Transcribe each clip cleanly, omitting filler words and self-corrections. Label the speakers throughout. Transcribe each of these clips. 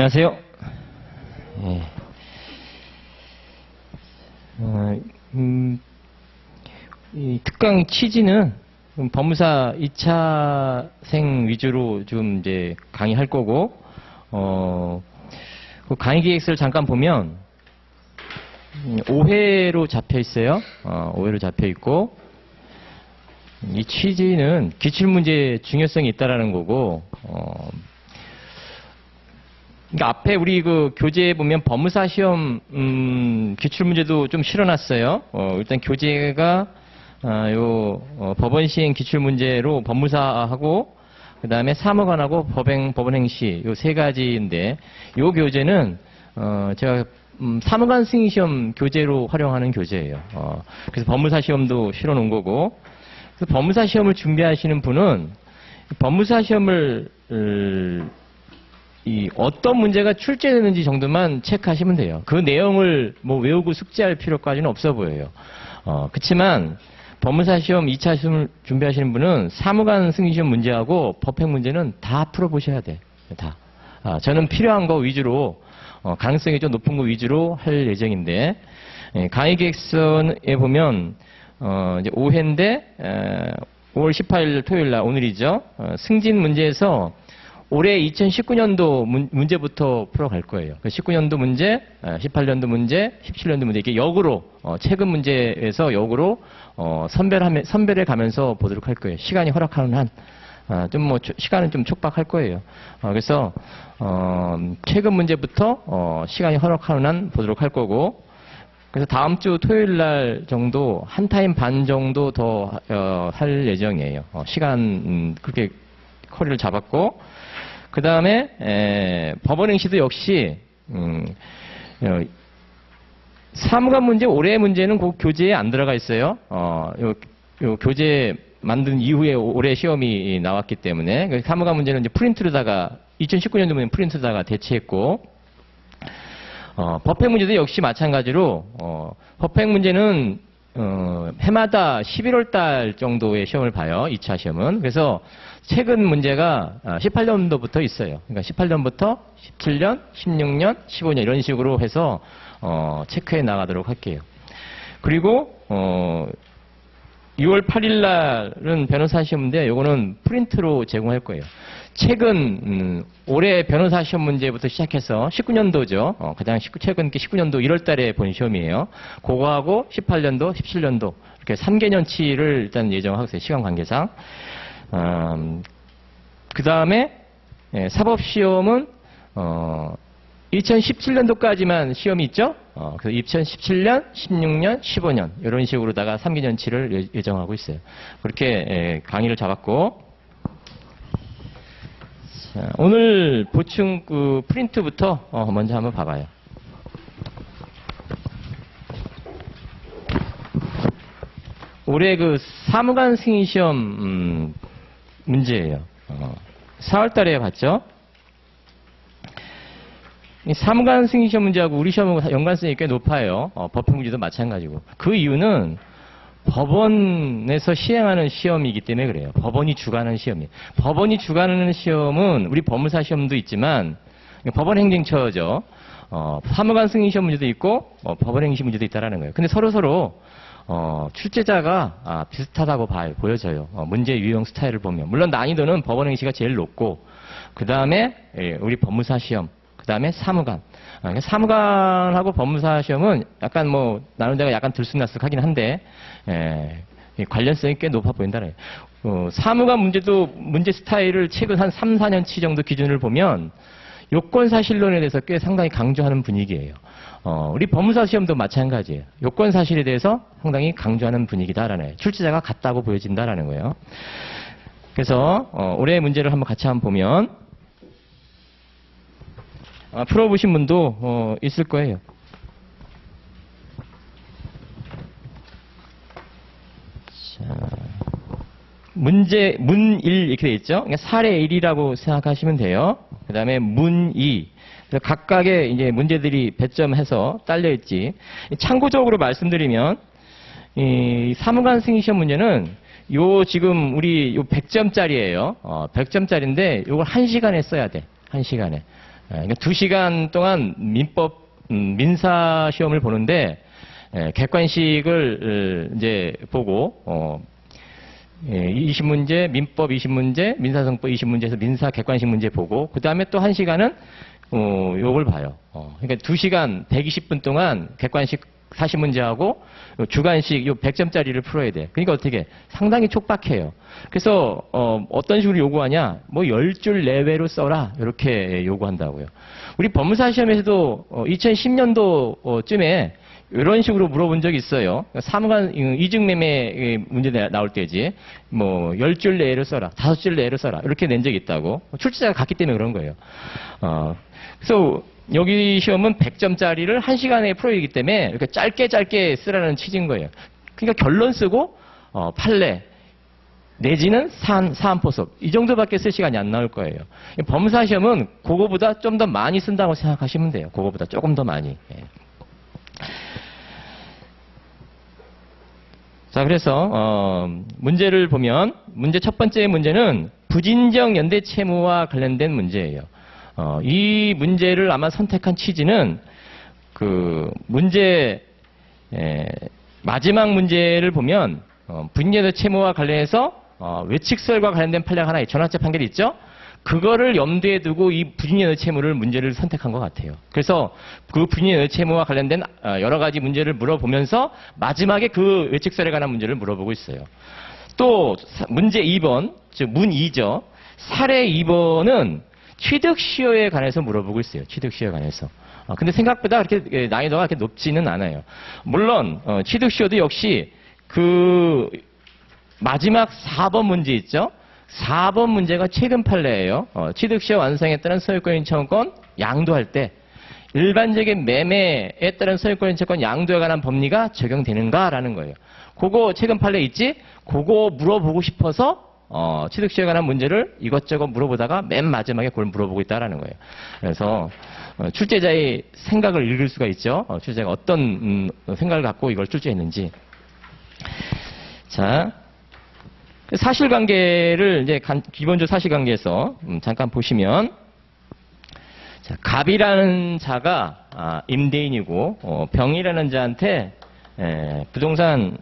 Speaker 1: 안녕하세요. 예. 이 특강 취지는 법무사 2차생 위주로 좀 이제 강의할 거고, 그 강의 계획서를 잠깐 보면 5회로 잡혀 있어요. 5회로 잡혀 있고, 이 취지는 기출문제 중요성이 있다라는 거고, 그러니까 앞에 우리 그 교재에 보면 법무사 시험 기출문제도 좀 실어놨어요. 일단 교재가 법원 시행 기출문제로 법무사하고 그 다음에 사무관하고 법원행시 요 세 가지인데 요 교재는 제가 사무관 승인시험 교재로 활용하는 교재예요. 그래서 법무사 시험도 실어놓은 거고, 그래서 법무사 시험을 준비하시는 분은 법무사 시험을 어떤 문제가 출제되는지 정도만 체크하시면 돼요. 그 내용을 뭐 외우고 숙지할 필요까지는 없어 보여요. 그렇지만 법무사 시험 2차 시험을 준비하시는 분은 사무관 승인시험 문제하고 법행 문제는 다 풀어보셔야 돼. 다. 저는 필요한 거 위주로, 가능성이 좀 높은 거 위주로 할 예정인데, 강의 계획서에 보면, 이제 5회인데, 5월 18일 토요일 날, 오늘이죠. 승진 문제에서 올해 2019년도 문제부터 풀어갈 거예요. 19년도 문제, 18년도 문제, 17년도 문제, 이렇게 역으로, 최근 문제에서 역으로, 선별해 가면서 보도록 할 거예요. 시간이 허락하는 한. 시간은 좀 촉박할 거예요. 그래서, 최근 문제부터, 시간이 허락하는 한 보도록 할 거고, 그래서 다음 주 토요일 날 정도, 한 타임 반 정도 더, 할 예정이에요. 시간, 그렇게 커리를 잡았고, 그 다음에, 법원행시도 역시, 사무관 문제, 올해 문제는 그 교재에 안 들어가 있어요. 요 교재 만든 이후에 올해 시험이 나왔기 때문에, 사무관 문제는 이제 프린트로다가, 2019년도 문제는 프린트로다가 대체했고, 법행 문제도 역시 마찬가지로, 법행 문제는, 해마다 11월 달 정도의 시험을 봐요. 2차 시험은. 그래서 최근 문제가 18년도부터 있어요. 그러니까 18년부터 17년, 16년, 15년 이런 식으로 해서 체크해 나가도록 할게요. 그리고 6월 8일 날은 변호사 시험인데 요거는 프린트로 제공할 거예요. 최근 올해 변호사 시험 문제부터 시작해서 19년도죠. 가장 최근 19년도 1월 달에 본 시험이에요. 그거하고 18년도, 17년도 이렇게 3개년치를 일단 예정하고 있어요. 시간 관계상. 그 다음에 사법시험은 2017년도까지만 시험이 있죠. 그래서 2017년, 16년, 15년 이런 식으로다가 3개년치를 예정하고 있어요. 그렇게 강의를 잡았고, 자, 오늘 보충 그 프린트부터 먼저 한번 봐봐요. 올해 그 사무관 승인시험 문제예요. 4월 달에 봤죠? 이 사무관 승인시험 문제하고 우리 시험하고 연관성이 꽤 높아요. 법행 문제도 마찬가지고. 그 이유는 법원에서 시행하는 시험이기 때문에 그래요. 법원이 주관하는 시험이에요. 법원이 주관하는 시험은 우리 법무사 시험도 있지만 법원행정처죠. 사무관 승인시험 문제도 있고 법원행시 문제도 있다라는 거예요. 근데 서로 출제자가 비슷하다고 보여져요. 문제 유형 스타일을 보면. 물론 난이도는 법원행시가 제일 높고, 그 다음에 우리 법무사 시험, 그 다음에 사무관. 사무관하고 법무사 시험은 약간 나눈 데가 약간 들쑥날쑥하긴 한데, 관련성이 꽤 높아 보인다는 거예요. 사무관 문제도 문제 스타일을 최근 한 3, 4년치 정도 기준을 보면 요건사실론에 대해서 꽤 상당히 강조하는 분위기예요. 우리 법무사 시험도 마찬가지예요. 요건사실에 대해서 상당히 강조하는 분위기다라는 거예요. 출제자가 같다고 보여진다라는 거예요. 그래서 올해 문제를 한번 같이 한번 보면 풀어보신 분도 있을 거예요. 자, 문제 문 1 이렇게 돼 있죠. 그러니까 사례 1이라고 생각하시면 돼요. 그 다음에 문 2. 각각의 이제 문제들이 배점해서 딸려 있지. 참고적으로 말씀드리면 이 사무관 승인시험 문제는 지금 우리 100점짜리예요. 100점짜리인데 요걸 1시간에 써야 돼. 1시간에. 그러니까 2시간 동안 민사 시험을 보는데 객관식을 이제 보고 20문제, 민법 20문제, 민사성법 20문제에서 민사 객관식 문제 보고 그 다음에 또 1시간은 요걸 봐요. 그러니까 2시간 120분 동안 객관식 40문제하고 주관식 요 100점짜리를 풀어야 돼. 그러니까 어떻게 상당히 촉박해요. 그래서 어떤 식으로 요구하냐? 뭐 10줄 내외로 이렇게 요구한다고요. 우리 법무사 시험에서도 2010년도쯤에 이런 식으로 물어본 적이 있어요. 사무관 이중매매 문제 나올 때지. 뭐 10줄 내외로 5줄 내외로 이렇게 낸 적이 있다고. 출제자가 같기 때문에 그런 거예요. 그래서 여기 시험은 100점짜리를 1시간에 풀어야 되기 때문에 이렇게 짧게 쓰라는 취지인 거예요. 그러니까 결론 쓰고 판례 내지는 사안포섭 이 정도밖에 쓸 시간이 안 나올 거예요. 법무사 시험은 그거보다 좀 더 많이 쓴다고 생각하시면 돼요. 그거보다 조금 더 많이. 자, 그래서 문제를 보면 문제 첫 번째 문제는 부진정 연대 채무와 관련된 문제예요. 이 문제를 아마 선택한 취지는 그 문제 마지막 문제를 보면 부진연대 채무와 관련해서 외칙설과 관련된 판례가 하나 전화제 판결이 있죠. 그거를 염두에 두고 이 부진연대 채무를 문제를 선택한 것 같아요. 그래서 그 부진연대 채무와 관련된 여러 가지 문제를 물어보면서 마지막에 그 외칙설에 관한 문제를 물어보고 있어요. 또 문제 2번, 즉 문 2죠. 사례 2번은 취득시효에 관해서 물어보고 있어요. 취득시효에 관해서. 근데 생각보다 그렇게 난이도가 그렇게 높지는 않아요. 물론 취득시효도 역시 그 마지막 4번 문제 있죠. 4번 문제가 최근 판례예요. 취득시효 완성에 따른 소유권 인천권 양도할 때 일반적인 매매에 따른 소유권 인천권 양도에 관한 법리가 적용되는가라는 거예요. 그거 최근 판례 있지? 그거 물어보고 싶어서 취득시효에 관한 문제를 이것저것 물어보다가 맨 마지막에 그걸 물어보고 있다라는 거예요. 그래서 출제자의 생각을 읽을 수가 있죠. 출제자가 어떤 생각을 갖고 이걸 출제했는지. 자, 사실관계를 이제 기본적 사실관계에서 잠깐 보시면, 자, 갑이라는 자가 임대인이고 병이라는 자한테 부동산을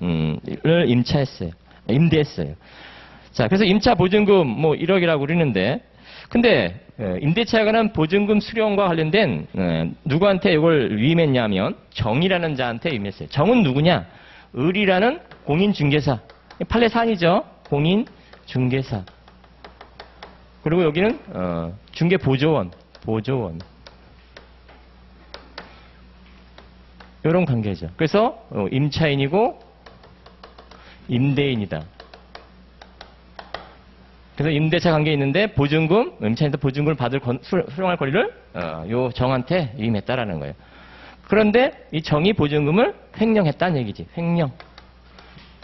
Speaker 1: 임대했어요. 자, 그래서 임차 보증금 뭐 1억이라고 그러는데, 근데 임대차에 관한 보증금 수령과 관련된 누구한테 이걸 위임했냐면 정이라는 자한테 위임했어요. 정은 누구냐? 을이라는 공인중개사. 판례 사안이죠. 공인중개사. 그리고 여기는 중개보조원. 이런 관계죠. 그래서 임차인이고 임대인이다. 그래서 임대차 관계에 있는데 보증금, 임차인도 보증금을 수령할 권리를 요 정한테 위임했다라는 거예요. 그런데 이 정이 보증금을 횡령했다는 얘기지.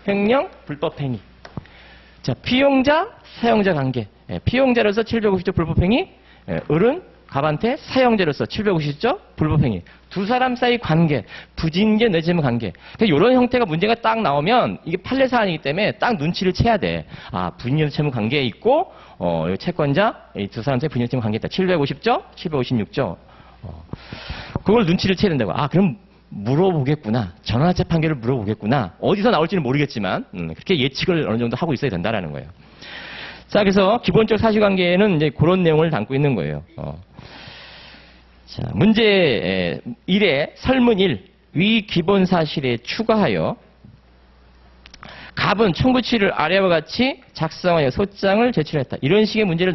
Speaker 1: 횡령, 불법행위. 자, 피용자, 사용자 관계. 피용자로서 750조 불법행위, 을은 갑한테 사용자로서 750조 불법행위. 두 사람 사이 관계, 부진계 내지는 관계. 이런 형태가 문제가 딱 나오면 이게 판례 사안이기 때문에 딱 눈치를 채야 돼. 부진계 채무 관계에 있고, 채권자, 이 두 사람 사이 부진계 채무 관계에 있다. 750조, 756조. 그걸 눈치를 채야 된다고. 그럼 물어보겠구나. 전화제 판결을 물어보겠구나. 어디서 나올지는 모르겠지만, 그렇게 예측을 어느 정도 하고 있어야 된다라는 거예요. 자, 그래서 기본적 사실관계에는 이제 그런 내용을 담고 있는 거예요. 자, 문제 1에 설문 1. 위 기본 사실에 추가하여 갑은 청구치를 아래와 같이 작성하여 소장을 제출했다. 이런 식의 문제를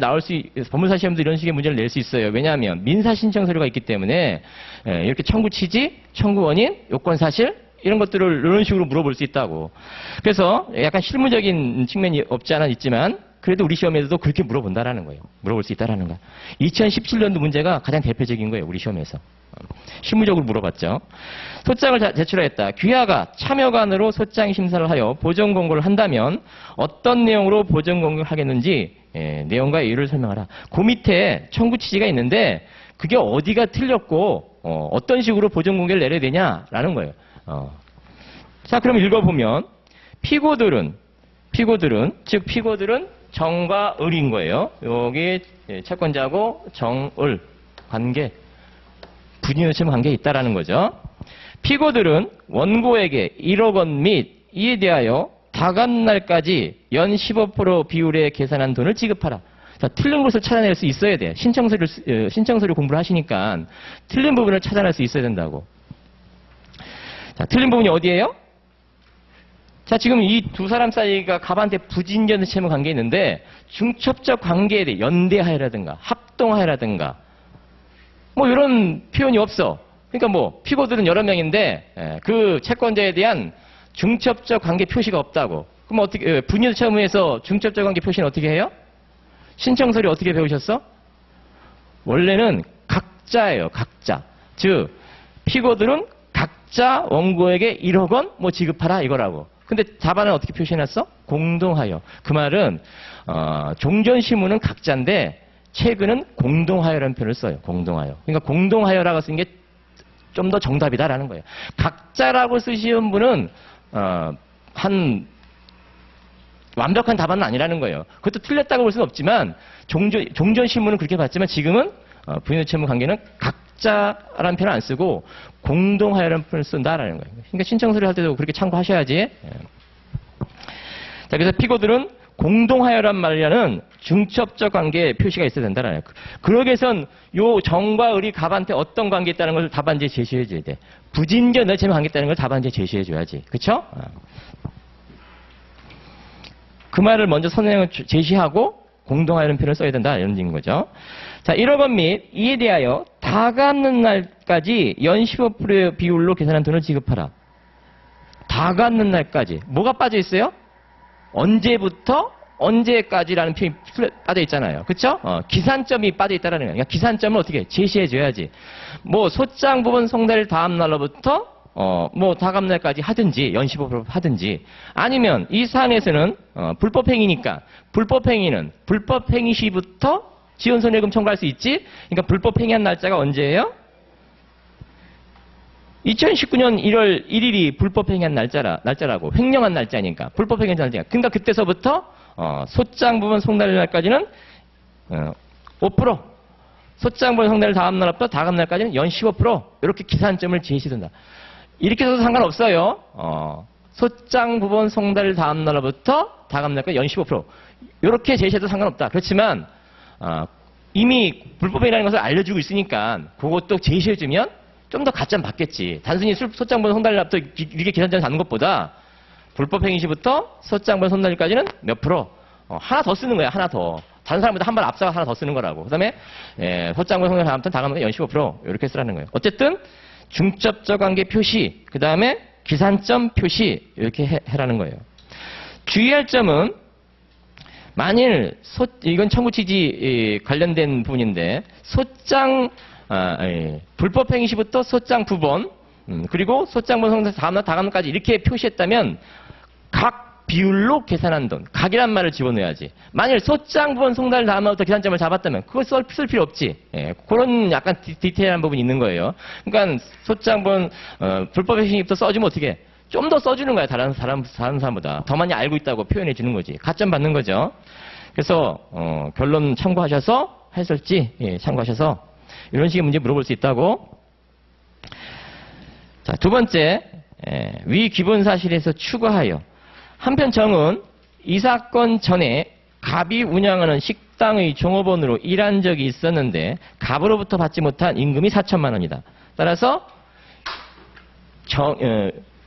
Speaker 1: 법무사 시험도 이런 식의 문제를 낼 수 있어요. 왜냐하면 민사 신청 서류가 있기 때문에 이렇게 청구 취지, 청구 원인, 요건 사실 이런 것들을 이런 식으로 물어볼 수 있다고. 그래서 약간 실무적인 측면이 없지 않아 있지만 그래도 우리 시험에서도 그렇게 물어본다라는 거예요. 물어볼 수 있다라는 거. 2017년도 문제가 가장 대표적인 거예요. 우리 시험에서. 실무적으로 물어봤죠. 소장을 제출하였다. 귀하가 참여관으로 소장 심사를 하여 보정 공고를 한다면 어떤 내용으로 보정 공고를 하겠는지 내용과 이유를 설명하라. 그 밑에 청구 취지가 있는데 그게 어디가 틀렸고 어떤 식으로 보정 공고를 내려야 되냐라는 거예요. 자, 그럼 읽어보면 피고들은 정과 을인 거예요. 여기 채권자고 정을 관계, 부진의 채무 관계에 있다라는 거죠. 피고들은 원고에게 1억 원 및 이에 대하여 다간 날까지 연 15% 비율에 계산한 돈을 지급하라. 자, 틀린 것을 찾아낼 수 있어야 돼. 신청서류 공부를 하시니까 틀린 부분을 찾아낼 수 있어야 된다고. 자, 틀린 부분이 어디예요? 자, 지금 이 두 사람 사이가 갑한테 부진전 채무 관계에 있는데 중첩적 관계에 대해 연대하여라든가 합동하여라든가 뭐 이런 표현이 없어. 그러니까 뭐 피고들은 여러 명인데 그 채권자에 대한 중첩적 관계 표시가 없다고. 그럼 어떻게 분유 채무에서 중첩적 관계 표시는 어떻게 해요? 신청서류 어떻게 배우셨어? 원래는 각자예요. 각자. 즉 피고들은 각자 원고에게 1억 원 뭐 지급하라 이거라고. 근데 답안은 어떻게 표시해놨어? 공동하여. 그 말은 종전시무는 각자인데 최근은 공동하여라는 표현을 써요. 공동하여. 그러니까 공동하여라고 쓴 게 좀 더 정답이다라는 거예요. 각자라고 쓰시는 분은 한 완벽한 답안은 아니라는 거예요. 그것도 틀렸다고 볼 수는 없지만 종전시무는 그렇게 봤지만 지금은 부인채무 관계는 각자라는 표현을 안 쓰고 공동하여라는 표현을 쓴다라는 거예요. 그러니까 신청서류 할 때도 그렇게 참고하셔야지. 자, 그래서 피고들은 공동하여란 말이라는 중첩적 관계의 표시가 있어야 된다라는 거예요. 그러기 위해선 요 정과 을이 갑한테 어떤 관계에 있다는 걸 답안지에 제시해 줘야 돼. 부진전 채무 관계에 있다는 걸 답안지에 제시해 줘야지. 그쵸? 그 말을 먼저 선행을 제시하고 공동하여라는 표현을 써야 된다 이런 얘기인 거죠. 자, 1억 원 및 이에 대하여 다 갚는 날까지 연 15%의 비율로 계산한 돈을 지급하라. 다 갚는 날까지. 뭐가 빠져 있어요? 언제부터 언제까지라는 표현이 빠져 있잖아요. 그쵸? 기산점이 빠져 있다는 거예요. 그러니까 기산점을 어떻게 제시해 줘야지. 뭐 소장 부분 송달 다음 날로부터 뭐 다감 날까지 하든지 연 15% 하든지 아니면 이 사안에서는 불법행위니까 불법행위는 불법행위 시부터 지원손해금 청구할 수 있지. 그러니까 불법행위한 날짜가 언제예요? 2019년 1월 1일이 불법행위한 날짜라고. 횡령한 날짜니까. 불법행위한 날짜니까. 그러니까 그때서부터 소장 부분 송달 날까지는 5%. 소장 부분 송달 다음 날부터 다음 날까지는 연 15%. 이렇게 기산점을 제시된다. 이렇게 해도 상관없어요. 소장 부분 송달 다음 날부터 다음 날까지 연 15%. 이렇게 제시해도 상관없다. 그렇지만 이미 불법행위라는 것을 알려주고 있으니까 그것도 제시해주면 좀 더 가점 받겠지. 단순히 소장본 송달날부터 이렇게 계산점 잡는 것보다 불법행위 시부터 소장본 송달까지는 몇 프로 하나 더 쓰는 거야. 하나 더. 다른 사람보다 한 발 앞서가 하나 더 쓰는 거라고. 그 다음에 소장본 송달 다음부터 다음부터 연 15% 이렇게 쓰라는 거예요. 어쨌든 중첩적 관계 표시 그 다음에 기산점 표시 이렇게 해라는 거예요. 주의할 점은 만일 이건 청구취지 관련된 부분인데 소장 불법행위 시부터 소장 부본 그리고 소장본 송달 다음날 다감날까지 이렇게 표시했다면 각 비율로 계산한 돈 각이란 말을 집어넣어야지. 만일 소장 부본 송달 다음날부터 계산점을 잡았다면 그걸 쓸 필요 없지. 그런 약간 디테일한 부분이 있는 거예요. 그러니까 소장 부본 불법행위부터 써주면 어떻게 좀 더 써주는 거야. 다른 사람보다 더 많이 알고 있다고 표현해 주는 거지. 가점 받는 거죠. 그래서 결론 참고하셔서 해설지 참고하셔서 이런 식의 문제 물어볼 수 있다고. 자, 두 번째, 위 기본 사실에서 추가하여. 한편 정은 이 사건 전에 갑이 운영하는 식당의 종업원으로 일한 적이 있었는데 갑으로부터 받지 못한 임금이 4천만 원이다. 따라서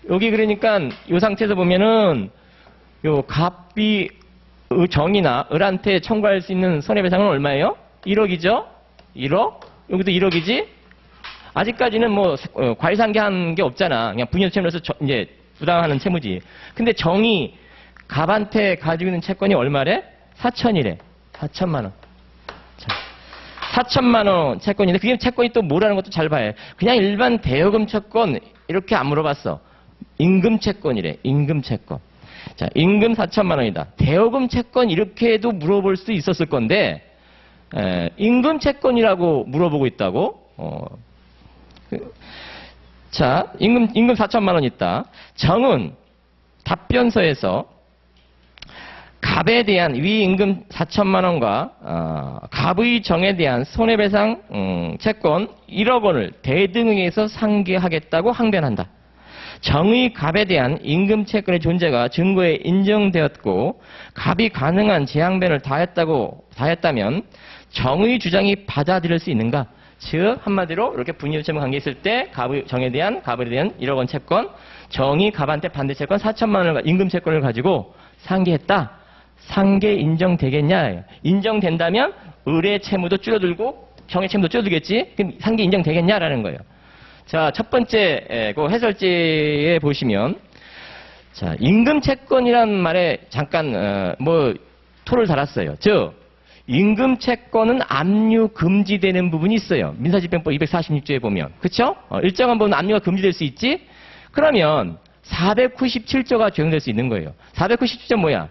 Speaker 1: 여기 그러니까 이 상태에서 보면은 요 갑이 정이나 을한테 청구할 수 있는 손해배상은 얼마예요? 1억이죠? 1억? 여기도 1억이지? 아직까지는 뭐 과실상계한 게 없잖아. 그냥 분여채무로서 이제 부당하는 채무지. 근데 정이 갑한테 가지고 있는 채권이 얼마래? 4천이래. 4천만 원. 자, 4천만 원 채권인데 그게 채권이 또 뭐라는 것도 잘 봐야 해. 그냥 일반 대여금 채권 이렇게 안 물어봤어. 임금 채권이래. 임금 채권. 자, 임금 4천만 원이다. 대여금 채권 이렇게도 물어볼 수 있었을 건데 임금 채권이라고 물어보고 있다고. 자, 임금 4천만 원 있다. 정은 답변서에서 갑에 대한 위임금 4천만 원과 갑의 정에 대한 손해배상 채권 1억 원을 대등에서 상계하겠다고 항변한다. 정의 갑에 대한 임금 채권의 존재가 증거에 인정되었고 갑이 가능한 재항변을 다했다면 정의 주장이 받아들일 수 있는가? 즉 한마디로 이렇게 분위협체무 관계 있을 때 갑의 정에 대한 갑에 대한 1억 원 채권, 정의 갑한테 반대 채권 4천만 원을 임금 채권을 가지고 상계했다. 상계 인정되겠냐? 인정된다면 을의 채무도 줄어들고 정의 채무도 줄어들겠지. 그럼 상계 인정되겠냐라는 거예요. 자, 첫 번째 그 해설지에 보시면 자, 임금 채권이란 말에 잠깐 토를 달았어요. 즉 임금 채권은 압류 금지되는 부분이 있어요. 민사집행법 246조에 보면. 그렇죠? 일정한 부분 압류가 금지될 수 있지? 그러면 497조가 적용될 수 있는 거예요. 497조 뭐야?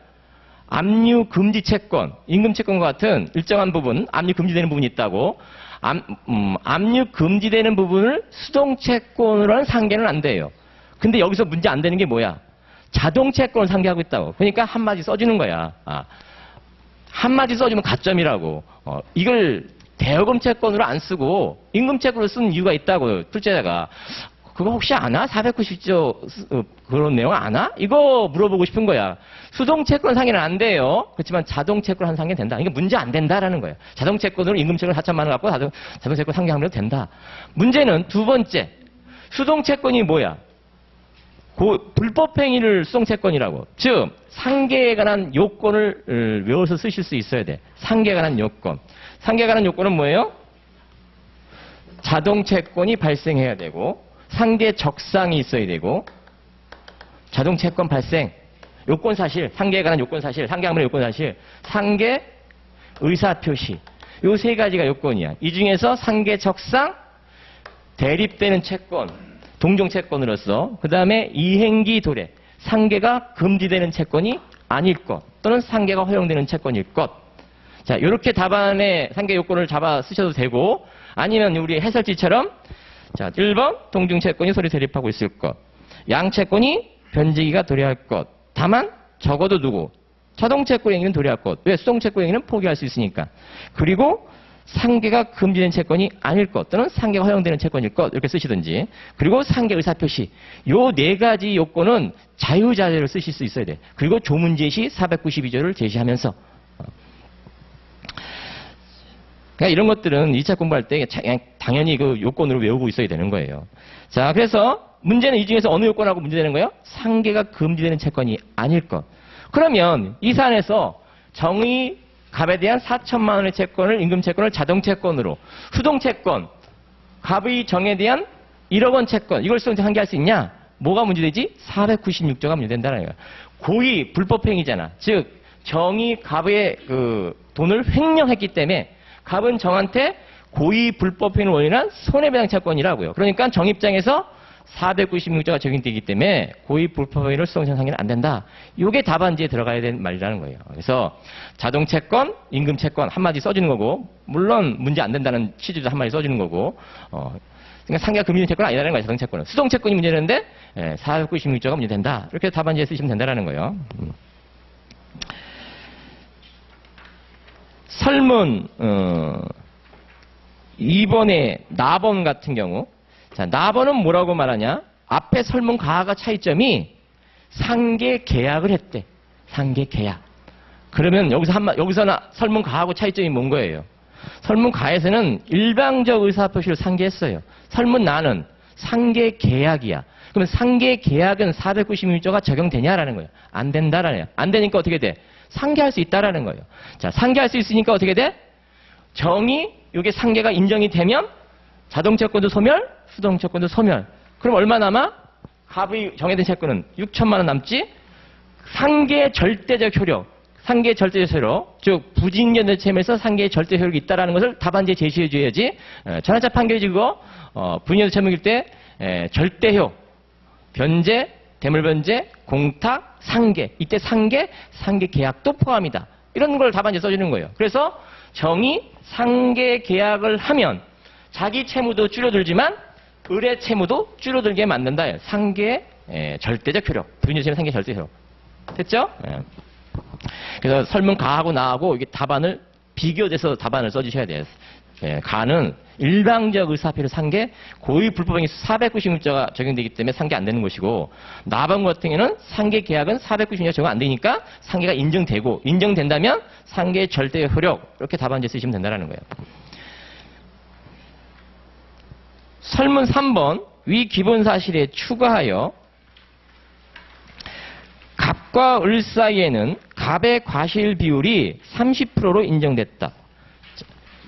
Speaker 1: 압류 금지 채권, 임금 채권과 같은 일정한 부분, 압류 금지되는 부분이 있다고. 압류 금지되는 부분을 수동 채권으로는 상계는 안 돼요. 근데 여기서 문제 안 되는 게 뭐야? 자동 채권을 상계하고 있다고. 그러니까 한마디 써주는 거야. 한마디 써주면 가점이라고. 이걸 대여금 채권으로 안 쓰고 임금 채권으로 쓴 이유가 있다고, 출제자가. 그거 혹시 아나? 490조 그런 내용 아나? 이거 물어보고 싶은 거야. 수동 채권 상계는 안 돼요. 그렇지만 자동 채권 한 상계는 된다. 이게 문제 안 된다라는 거예요. 자동 채권으로 임금 채권 4천만 원 갖고 자동 채권 상계하면 된다. 문제는 두 번째. 수동 채권이 뭐야? 불법행위를 수동 채권이라고. 즉 상계에 관한 요건을 외워서 쓰실 수 있어야 돼. 상계에 관한 요건. 상계에 관한 요건은 뭐예요? 자동 채권이 발생해야 되고 상계 적상이 있어야 되고 자동 채권 발생, 요건 사실, 상계에 관한 요건 사실, 상계항문의 요건 사실, 상계 의사 표시. 요 세 가지가 요건이야. 이 중에서 상계 적상, 대립되는 채권, 동종 채권으로서, 그 다음에 이행기 도래, 상계가 금지되는 채권이 아닐 것, 또는 상계가 허용되는 채권일 것. 자, 요렇게 답안에 상계 요건을 잡아 쓰셔도 되고, 아니면 우리 해설지처럼 자, 1번 동중 채권이 서로 대립하고 있을 것. 양 채권이 변제기가 도래할 것. 다만 적어도 누구? 자동 채권 행위는 도래할 것. 왜? 수동 채권 행위는 포기할 수 있으니까. 그리고 상계가 금지된 채권이 아닐 것 또는 상계가 허용되는 채권일 것 이렇게 쓰시든지. 그리고 상계 의사표시. 요 네 가지 요건은 자유자재로 쓰실 수 있어야 돼. 그리고 조문제시 492조를 제시하면서 그러니까 이런 것들은 2차 공부할 때 당연히 그 요건으로 외우고 있어야 되는 거예요. 자, 그래서 문제는 이 중에서 어느 요건하고 문제되는 거예요? 상계가 금지되는 채권이 아닐 것. 그러면 이 사안에서 정의 갑에 대한 4천만 원의 채권을, 임금 채권을 자동 채권으로, 수동 채권, 갑의 정에 대한 1억 원 채권, 이걸 수동 상계할 수 있냐? 뭐가 문제되지? 496조가 문제된다는 거예요. 고의 불법행위잖아. 즉, 정의 갑의 그 돈을 횡령했기 때문에 갑은 정한테 고의 불법행위를 원인한 손해배상 채권이라고요. 그러니까 정 입장에서 496조가 적용되기 때문에 고의 불법행위를 수동적 상계는 안 된다. 이게 답안지에 들어가야 되는 말이라는 거예요. 그래서 자동 채권, 임금 채권 한마디 써주는 거고, 물론 문제 안 된다는 취지도 한마디 써주는 거고, 그러니까 상계가 금지된 채권은 아니라는 거예요. 자동 채권은. 수동 채권이 문제되는데 496조가 문제된다. 이렇게 답안지에 쓰시면 된다는 거예요. 설문 2번의 나번 같은 경우, 자, 나번은 뭐라고 말하냐? 앞에 설문 가가 차이점이 상계 계약을 했대. 상계 계약. 그러면 여기서는 설문 가하고 차이점이 뭔 거예요? 설문 가에서는 일방적 의사표시를 상계했어요. 설문 나는 상계 계약이야. 그러면 상계 계약은 496조가 적용되냐라는 거예요. 안 된다라는 거예요. 안 되니까 어떻게 돼? 상계할 수 있다라는 거예요. 자, 상계할 수 있으니까 어떻게 돼? 정의, 이게 상계가 인정이 되면 자동 채권도 소멸, 수동 채권도 소멸. 그럼 얼마 남아? 갑의 정해진 채권은 6천만 원 남지? 상계의 절대적 효력, 상계의 절대적 효력, 즉 부진견의 채무에서 상계의 절대 효력이 있다라는 것을 답안지에 제시해 줘야지. 전환차 판결이고 부진견의 채무일 때 절대효, 변제, 대물변제, 공탁, 상계. 이때 상계 계약도 포함이다. 이런 걸 답안지에 써주는 거예요. 그래서 정의 상계 계약을 하면 자기 채무도 줄어들지만 을의 채무도 줄어들게 만든다. 상계의 절대적 효력. 부인의 채무 상계 절대 효력. 됐죠? 그래서 설문 가하고 나하고 이게 답안을 비교돼서 답안을 써주셔야 돼요. 예, 가는 일방적 의사표를 산 게 고의 불법행위 496조가 적용되기 때문에 상계 안 되는 것이고, 나번 같은 경우는 상계 계약은 496조가 적용 안 되니까 상계가 인정되고, 인정된다면 상계의 절대 효력, 이렇게 답안지에 쓰시면 된다는 거예요. 설문 3번, 위 기본 사실에 추가하여 갑과 을 사이에는 갑의 과실 비율이 30%로 인정됐다.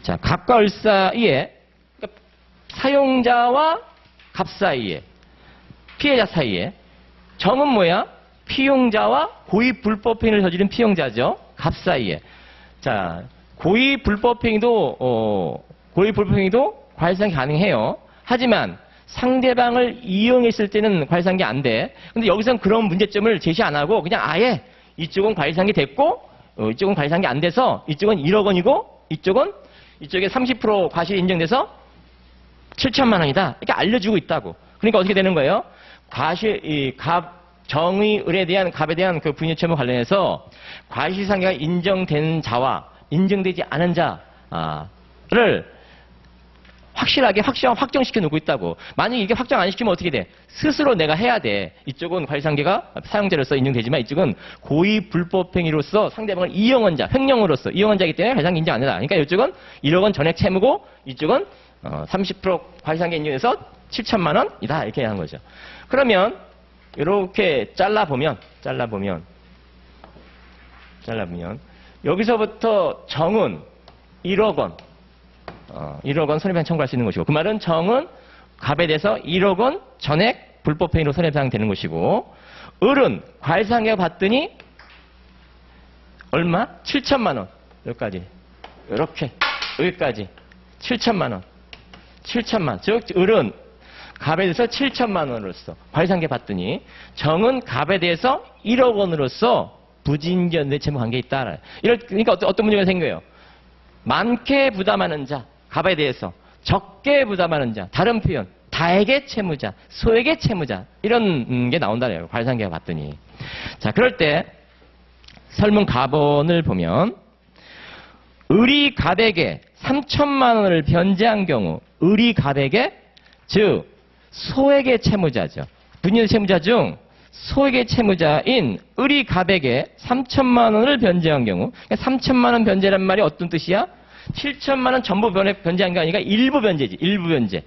Speaker 1: 자, 갑과 을 사이에, 그러니까 사용자와 갑 사이에, 피해자 사이에, 정은 뭐야? 피용자와 고의 불법행위를 저지른 피용자죠. 갑 사이에. 자, 고의 불법행위도 과실상계 가능해요. 하지만 상대방을 이용했을 때는 과실상계 안 돼. 근데 여기서는 그런 문제점을 제시 안 하고 그냥 아예 이쪽은 과실상계 됐고, 이쪽은 과실상계 안 돼서 이쪽은 1억 원이고, 이쪽에 30% 과실 인정돼서 7천만 원이다. 이렇게 알려주고 있다고. 그러니까 어떻게 되는 거예요? 정의 을에 대한 갑에 대한 그 분유처분 관련해서 과실상계가 인정된 자와 인정되지 않은 자를 확실하게 확정시켜 놓고 있다고. 만약에 이게 확정 안 시키면 어떻게 돼? 스스로 내가 해야 돼. 이쪽은 과실상계가 사용자로서 인정되지만 이쪽은 고의 불법행위로서 상대방을 이용한 자, 횡령으로서 이용한 자이기 때문에 과실상계 인정 안 된다. 그러니까 이쪽은 1억 원 전액 채무고 이쪽은 30% 과실상계 인정해서 7천만 원이다. 이렇게 하는 거죠. 그러면 이렇게 잘라보면 여기서부터 정은 1억 원 1억 원 손해배상 청구할 수 있는 것이고, 그 말은 정은 갑에 대해서 1억 원 전액 불법행위로 손해배상 되는 것이고, 을은 과실상계가 받더니 얼마? 7천만 원. 여기까지. 이렇게 여기까지 7천만 원. 7천만. 즉 을은 갑에 대해서 7천만 원으로서 과실상계 받더니 정은 갑에 대해서 1억 원으로서 부진견대 채무 관계에 있다. 그러니까 어떤 문제가 생겨요? 많게 부담하는 자, 갑에 대해서 적게 부담하는 자, 다른 표현, 다에게 채무자, 소에게 채무자, 이런 게 나온다네요. 과실상계가 봤더니. 자, 그럴 때 설문 가본을 보면 을이 갑에게 3천만 원을 변제한 경우 을이 갑에게, 즉 소에게 채무자죠. 분유 채무자 중 소에게 채무자인 을이 갑에게 3천만 원을 변제한 경우, 3천만 원 변제란 말이 어떤 뜻이야? 7천만 원 전부 변제한 게 아니라 일부 변제지. 일부 변제.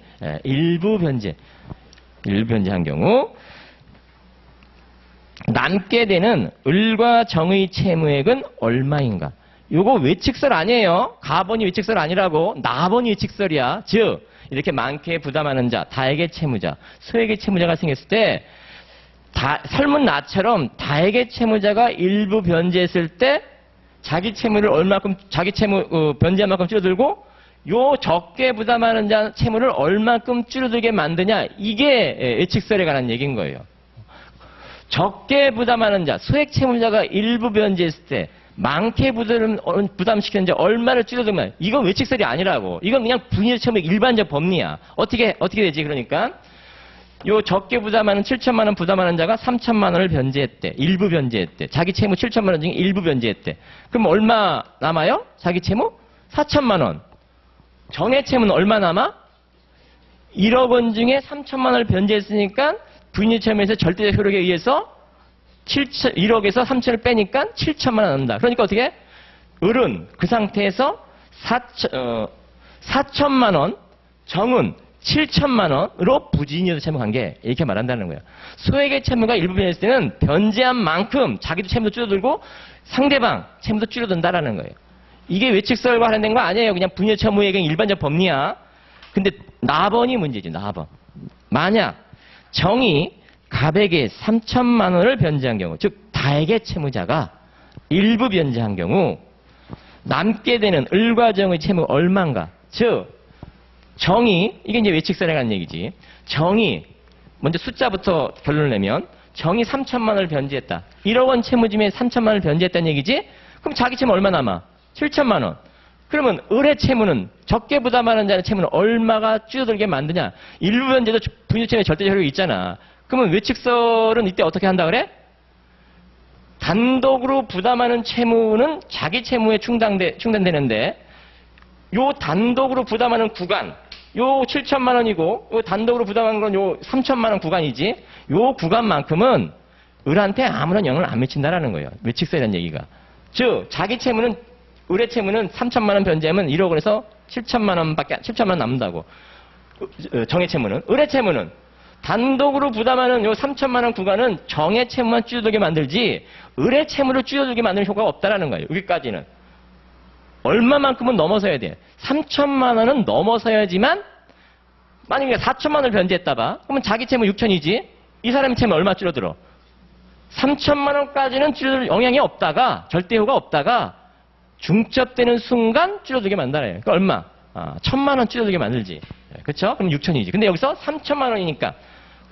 Speaker 1: 일부 변제한 경우 남게 되는 을과 정의 채무액은 얼마인가? 요거 외측설 아니에요. 가번이 외측설 아니라고. 나번이 외측설이야. 즉 이렇게 많게 부담하는 자, 다에게 채무자, 소에게 채무자가 생겼을 때 설문 나처럼 다에게 채무자가 일부 변제했을 때 자기 채무를 얼마큼, 자기 채무 변제한 만큼 줄어들고, 요 적게 부담하는 자 채무를 얼마큼 줄어들게 만드냐, 이게 예측설에 관한 얘기인 거예요. 적게 부담하는 자, 소액 채무자가 일부 변제했을 때 많게 부담시키는 자 얼마를 줄여들면, 이건 예측설이 아니라고. 이건 그냥 분유 채무의 일반적 법리야. 어떻게 되지? 그러니까 요 적게 부담하는 7천만 원 부담하는 자가 3천만 원을 변제했대. 일부 변제했대. 자기 채무 7천만 원 중에 일부 변제했대. 그럼 얼마 남아요? 자기 채무? 4천만 원. 정의 채무는 얼마 남아? 1억 원 중에 3천만 원을 변제했으니까 분유 채무에서 절대적 효력에 의해서 1억에서 3천을 빼니까 7천만 원 남는다. 그러니까 어떻게? 을은 그 상태에서 4천만 원, 정은 7천만 원으로 부진이어도 채무 관계, 이렇게 말한다는 거예요. 소액의 채무가 일부 변제했을 때는 변제한 만큼 자기도 채무도 줄어들고 상대방 채무도 줄어든다라는 거예요. 이게 외측설과 관련된 거 아니에요. 그냥 분유 채무액은 일반적 법리야. 근데 나번이 문제지. 나번. 만약 정이 갑에게 3천만 원을 변제한 경우, 즉 다에게 채무자가 일부 변제한 경우 남게 되는 을과 정의 채무 얼마인가? 즉 정이, 이게 이제 외측설에 관한 얘기지. 정이, 먼저 숫자부터 결론을 내면, 정이 3천만 원을 변제했다. 1억 원 채무 중에 3천만 원을 변제했다는 얘기지? 그럼 자기 채무 얼마 남아? 7천만 원. 그러면 을의 채무는, 적게 부담하는 자의 채무는 얼마가 줄어들게 만드냐? 일부 변제도 분유 채무의 절대적 효력이 있잖아. 그러면 외측설은 이때 어떻게 한다 그래? 단독으로 부담하는 채무는 자기 채무에 충당되는데 요 단독으로 부담하는 구간 요 7천만 원이고 요 단독으로 부담하는 건 요 3천만 원 구간이지 요 구간만큼은 을한테 아무런 영향을 안 미친다라는 거예요. 외칙서라는 얘기가. 즉 자기 채무는 을의 채무는 3천만 원 변제하면 1억 원에서 7천만 원 남는다고. 정의 채무는. 을의 채무는 단독으로 부담하는 요 3천만 원 구간은 정의 채무만 줄어들게 만들지 을의 채무를 줄어들게 만드는 효과가 없다라는 거예요. 여기까지는. 얼마만큼은 넘어서야 돼. 3천만 원은 넘어서야지만 만약에 4천만 원을 변제했다 봐. 그러면 자기 채무 6천이지. 이 사람의 채무 얼마 줄어들어? 3천만 원까지는 줄어들 영향이 없다가 절대효가 없다가 중첩되는 순간 줄어들게 만들어요. 그러니까 얼마? 1,000만 원 줄어들게 만들지. 그렇죠? 그럼 6천이지. 근데 여기서 3천만 원이니까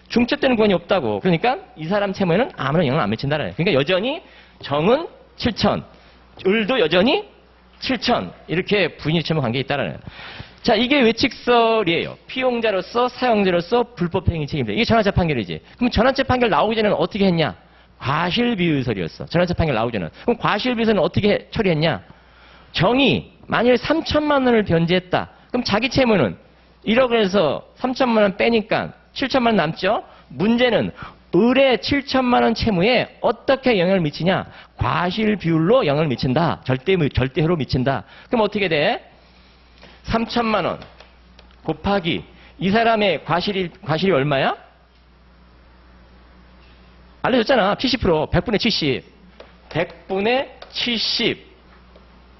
Speaker 1: 중첩되는 구간이 없다고. 그러니까 이 사람 채무에는 아무런 영향을 안 미친다는. 그러니까 여전히 정은 7천, 을도 여전히 7천 이렇게 부인이 채무 관계에 있다라는. 자, 이게 외칙설이에요. 피용자로서 사용자로서 불법행위 책임자. 이게 전환차 판결이지. 그럼 전환차 판결 나오기 전에는 어떻게 했냐? 과실비의설이었어. 전환차 판결 나오기 전에는. 그럼 과실비의설은 어떻게 처리했냐? 정이 만일 3천만 원을 변제했다. 그럼 자기 채무는 1억에서 3천만 원 빼니까 7천만 원 남죠? 문제는 을의 7천만 원 채무에 어떻게 영향을 미치냐? 과실 비율로 영향을 미친다. 절대효로 미친다. 그럼 어떻게 돼? 3천만 원 곱하기 이 사람의 과실이 얼마야? 알려줬잖아. 70%. 100분의 70. 100분의 70.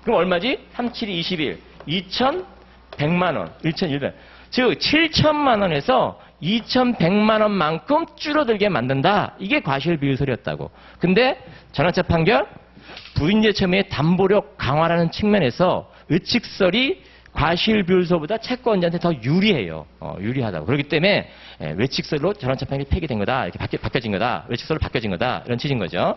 Speaker 1: 그럼 얼마지? 37이 21. 2,100만 원. 1,100. 즉 7천만 원에서 2,100만 원만큼 줄어들게 만든다. 이게 과실비율설이었다고. 근데 전환차 판결 부인제 채무의 담보력 강화라는 측면에서 의칙설이 과실비율설보다 채권자한테 더 유리해요. 유리하다고. 그렇기 때문에 외칙설로 전환차 판결이 폐기된 거다. 이렇게 바뀌어진 거다. 외칙설로 바뀌어진 거다. 이런 취지인 거죠.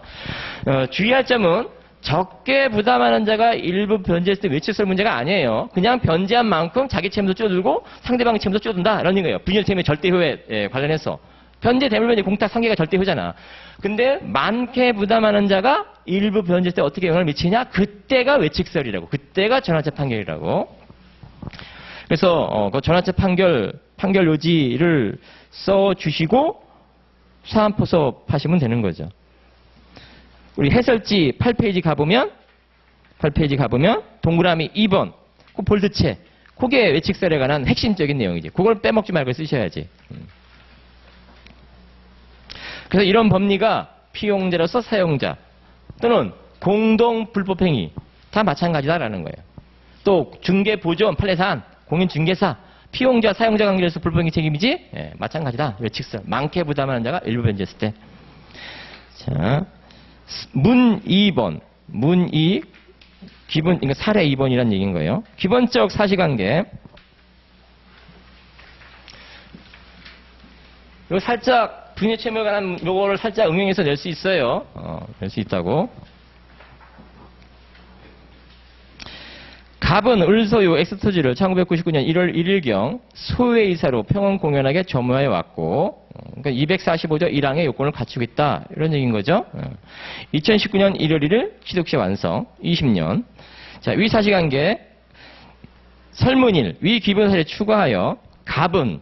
Speaker 1: 주의할 점은 적게 부담하는 자가 일부 변제했을 때 외칙설 문제가 아니에요. 그냥 변제한 만큼 자기 채무도 줄어들고 상대방 채무도 줄어든다. 이런 거예요. 부인제 채무의 절대효에 관련해서. 변제되면 이제 공탁 상계가 절대효잖아. 근데 많게 부담하는 자가 일부 변제했을 때 어떻게 영향을 미치냐? 그때가 외칙설이라고. 그때가 전환차 판결이라고. 그래서 그 전환차 판결 요지를 써주시고 사안포섭 하시면 되는 거죠. 우리 해설지 8페이지 가보면 동그라미 2번 그 볼드체 그게 외칙설에 관한 핵심적인 내용이지. 그걸 빼먹지 말고 쓰셔야지. 그래서 이런 법리가 피용자로서 사용자 또는 공동 불법행위 다 마찬가지다라는 거예요. 또 중개보조원 판례사안 공인중개사 피용자 사용자 관계에서 불법행위 책임이지? 예, 마찬가지다. 외칙설 많게 부담하는 자가 일부 변제했을 때. 자, 문 2번 문 2 기본 그러니까 사례 2번이라는 얘기인 거예요. 기본적 사실관계. 요 살짝 부인의 채무에 관한 요거를 살짝 응용해서 낼 수 있어요. 낼 수 있다고. 갑은 을소유 엑스토지를 1999년 1월 1일경 소외이사로 평원공연하게 점유하여 왔고 그러니까 245조 1항의 요건을 갖추고 있다. 이런 얘기인 거죠. 2019년 1월 1일 취득시 완성 20년. 자, 위 사실관계 설문일 위 기본사실에 추가하여 갑은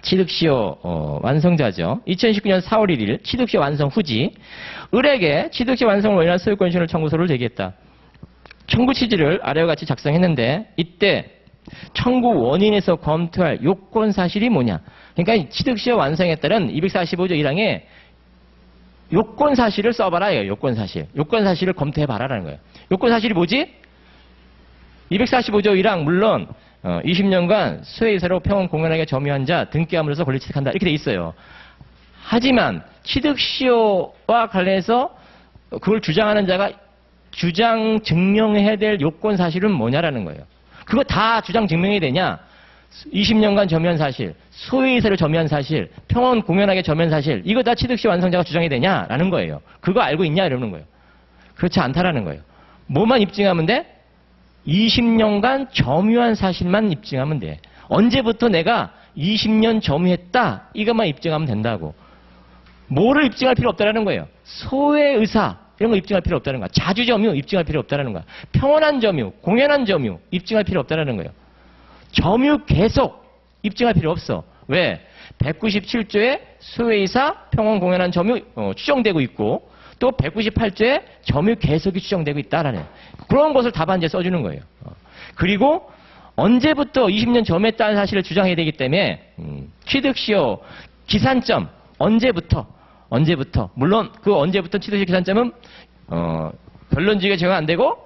Speaker 1: 취득시효 완성자죠. 2019년 4월 1일 취득시효 완성 후지 을에게 취득시 완성을 원인한 소유권신을 청구서를 제기했다. 청구 취지를 아래와 같이 작성했는데 이때 청구 원인에서 검토할 요건 사실이 뭐냐. 그러니까 취득시효 완성에 따른 245조 1항에 요건 사실을 써봐라. 요건 사실. 요건 사실을 검토해봐라라는 거예요. 요건 사실이 뭐지? 245조 1항 물론 20년간 수혜이사로 평원 공연하게 점유한 자 등기함으로써 권리 취득한다. 이렇게 돼 있어요. 하지만 취득시효와 관련해서 그걸 주장하는 자가 주장 증명해야 될 요건 사실은 뭐냐라는 거예요. 그거 다 주장 증명해야 되냐? 20년간 점유한 사실, 소유이사를 점유한 사실, 평원 공연하게 점유한 사실, 이거 다 취득시 완성자가 주장해야 되냐라는 거예요. 그거 알고 있냐? 이러는 거예요. 그렇지 않다라는 거예요. 뭐만 입증하면 돼? 20년간 점유한 사실만 입증하면 돼. 언제부터 내가 20년 점유했다? 이것만 입증하면 된다고. 뭐를 입증할 필요 없다라는 거예요. 소외 의사 이런 거 입증할 필요 없다는 거야. 자주 점유 입증할 필요 없다는 거야. 평온한 점유, 공연한 점유 입증할 필요 없다는 거예요. 점유 계속 입증할 필요 없어. 왜? 197조에 소외의사, 평온, 공연한 점유 추정되고 있고 또 198조에 점유 계속이 추정되고 있다라는 그런 것을 답안지에 써주는 거예요. 그리고 언제부터 20년 점유했다는 사실을 주장해야 되기 때문에 취득시효 기산점 언제부터 물론 그 언제부터 취득시효 기산점은 변론지가 적용 안 되고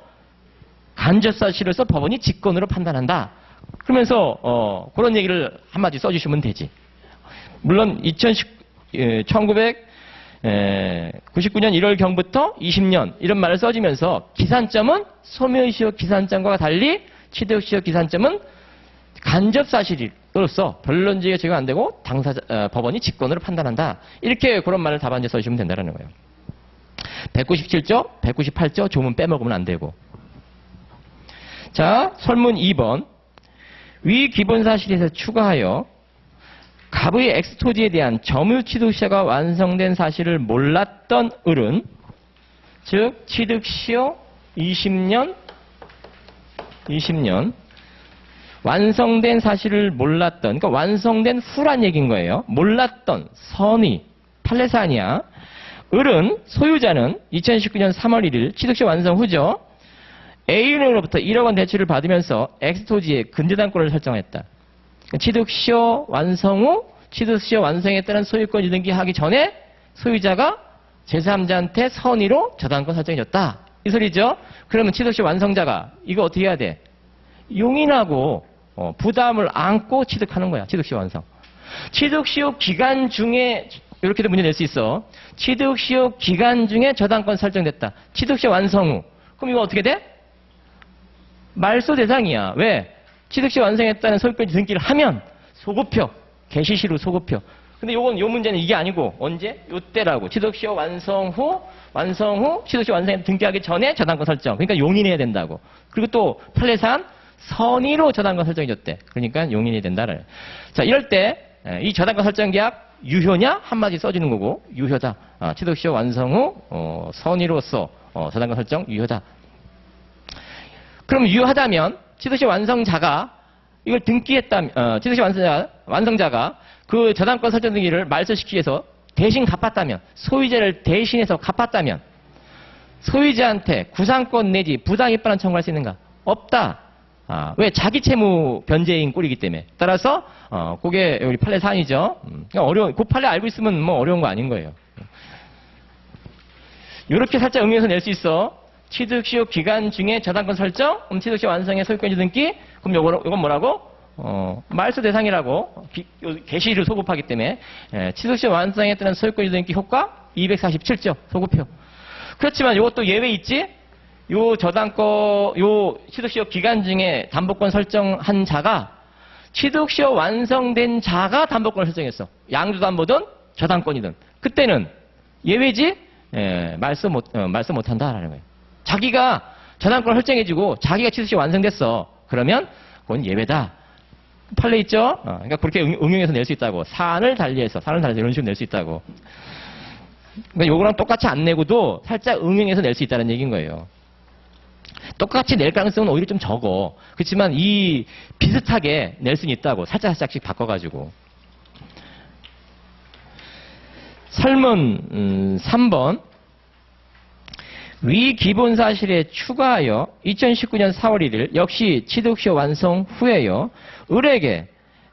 Speaker 1: 간접사실로서 법원이 직권으로 판단한다. 그러면서 그런 얘기를 한마디 써주시면 되지. 물론 1999년 1월경부터 20년 이런 말을 써주면서 기산점은 소멸시효 기산점과 달리 취득시효 기산점은 간접사실로서 변론지가 적용 안 되고 법원이 직권으로 판단한다. 이렇게 그런 말을 답안지에 써주시면 된다는 거예요. 197조, 198조 조문 빼먹으면 안 되고. 자, 설문 2번. 위 기본사실에서 추가하여 갑의 엑스토지에 대한 점유 취득시효가 완성된 사실을 몰랐던 을은 즉 취득시효 20년 완성된 사실을 몰랐던 그러니까 완성된 후란 얘기인 거예요. 몰랐던 선의 판례사안이야. 을은 소유자는 2019년 3월 1일 취득시효 완성 후죠. A은행으로부터 1억 원 대출을 받으면서 엑스토지에 근저당권을 설정했다. 취득시효 완성 후 취득시효 완성에 따른 소유권 유등기 하기 전에 소유자가 제3자한테 선의로 저당권 설정해줬다. 이 소리죠. 그러면 취득시효 완성자가 이거 어떻게 해야 돼? 용인하고 부담을 안고 취득하는 거야. 취득시효 완성. 취득시효 기간 중에 이렇게도 문제 낼 수 있어. 취득시효 기간 중에 저당권 설정됐다. 취득시효 완성 후. 그럼 이거 어떻게 돼? 말소 대상이야. 왜? 취득시효 완성했다는 소유권 등기를 하면 소급표, 개시시로 소급표. 근데 요 문제는 이게 아니고 언제? 요때라고. 취득시효 완성 후 취득시효 완성에 등기하기 전에 저당권 설정. 그러니까 용인해야 된다고. 그리고 또 판례사안 선의로 저당권 설정해줬대. 그러니까 용인해야 된다를. 자, 이럴 때 이 저당권 설정 계약 유효냐? 한마디 써주는 거고 유효다. 취득시효 완성 후 선의로서 저당권 설정 유효다. 그럼 유효하다면 취득시효 완성자가 이걸 등기했다면 취득시효 완성자가 그 저당권 설정 등기를 말소시키기 위해서 대신 갚았다면 소유자를 대신해서 갚았다면 소유자한테 구상권 내지 부당이익반환 청구할 수 있는가? 없다. 왜? 자기 채무 변제인 꼴이기 때문에. 따라서 그게 우리 판례 사안이죠. 어려운 그 판례 알고 있으면 뭐 어려운 거 아닌 거예요. 이렇게 살짝 응용해서 낼 수 있어. 취득시효 기간 중에 저당권 설정, 취득시효 완성의 소유권 유등기, 그럼 이건 뭐라고? 말소 대상이라고 개시를 소급하기 때문에 취득시효 완성에 따른 소유권 유등기 효과 247조 소급표. 그렇지만 이것도 예외 있지? 요 취득시효 기간 중에 담보권 설정한 자가 취득시효 완성된 자가 담보권을 설정했어. 양도담보든 저당권이든. 그때는 예외지? 말소 못한다라는 거예요. 자기가 저당권을 설정해주고 자기가 취득시효 완성됐어. 그러면 그건 예외다. 판례 있죠? 그러니까 그렇게 응용해서 낼 수 있다고. 사안을 달리해서 이런 식으로 낼 수 있다고. 그러니까 요거랑 똑같이 안 내고도 살짝 응용해서 낼 수 있다는 얘기인 거예요. 똑같이 낼 가능성은 오히려 좀 적어. 그렇지만 이 비슷하게 낼 수는 있다고. 살짝씩 바꿔가지고. 설문 3번. 위 기본사실에 추가하여 2019년 4월 1일 역시 취득시효 완성 후에요. 을에게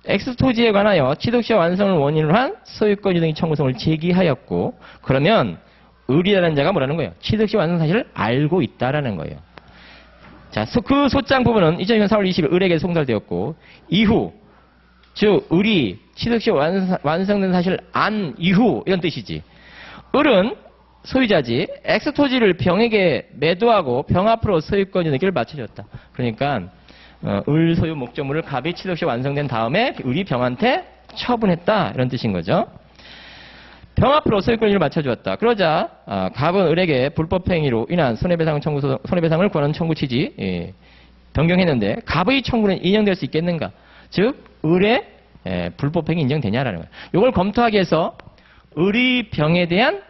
Speaker 1: 엑스토지에 관하여 취득시효 완성을 원인으로 한 소유권 유등기 청구성을 제기하였고 그러면 을이라는 자가 뭐라는 거예요? 취득시효 완성 사실을 알고 있다라는 거예요. 자, 그 소장 부분은 2020년 4월 20일 을에게 송달되었고 이후 즉 을이 취득시효 완성된 사실을 안 이후 이런 뜻이지. 을은 소유자지 엑스토지를 병에게 매도하고 병 앞으로 소유권 유등기를 맞춰줬다. 그러니까 을 소유 목적물을 갑이 취득시효 완성된 다음에 을이 병한테 처분했다 이런 뜻인 거죠. 병 앞으로 소유권 유등기를 맞춰주었다. 그러자 갑은 을에게 불법행위로 인한 손해배상을 구하는 청구 취지 변경했는데 갑의 청구는 인정될 수 있겠는가? 즉 을의 불법행위 인정되냐라는 거예요. 이걸 검토하기 위해서 의리병에 대한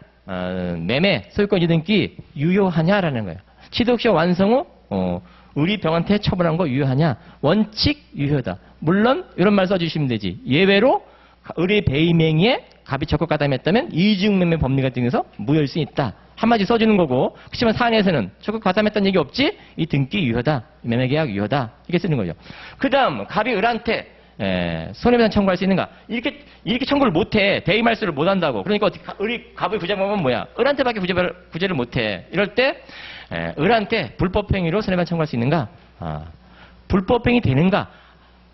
Speaker 1: 매매, 소유권 이등기 유효하냐라는 거예요. 취득시효 완성 후 의리병한테 처분한 거 유효하냐? 원칙 유효다. 물론 이런 말 써주시면 되지. 예외로 의리배임행위에 갑이 적극 가담했다면 이중매매 법리가 등에서 무효일 수 있다. 한마디 써주는 거고, 그렇지만 사안에서는 적극 가담했다는 얘기 없지? 이 등기 유효다. 매매계약 유효다. 이렇게 쓰는 거죠. 그 다음 갑이 을한테 손해배상 청구할 수 있는가? 이렇게 청구를 못해. 대의 말수를 못한다고. 그러니까 어떻게 갑의 구제법은 뭐야? 을한테밖에 구제를 못해. 이럴 때 을한테 불법행위로 손해배상 청구할 수 있는가? 불법행위 되는가?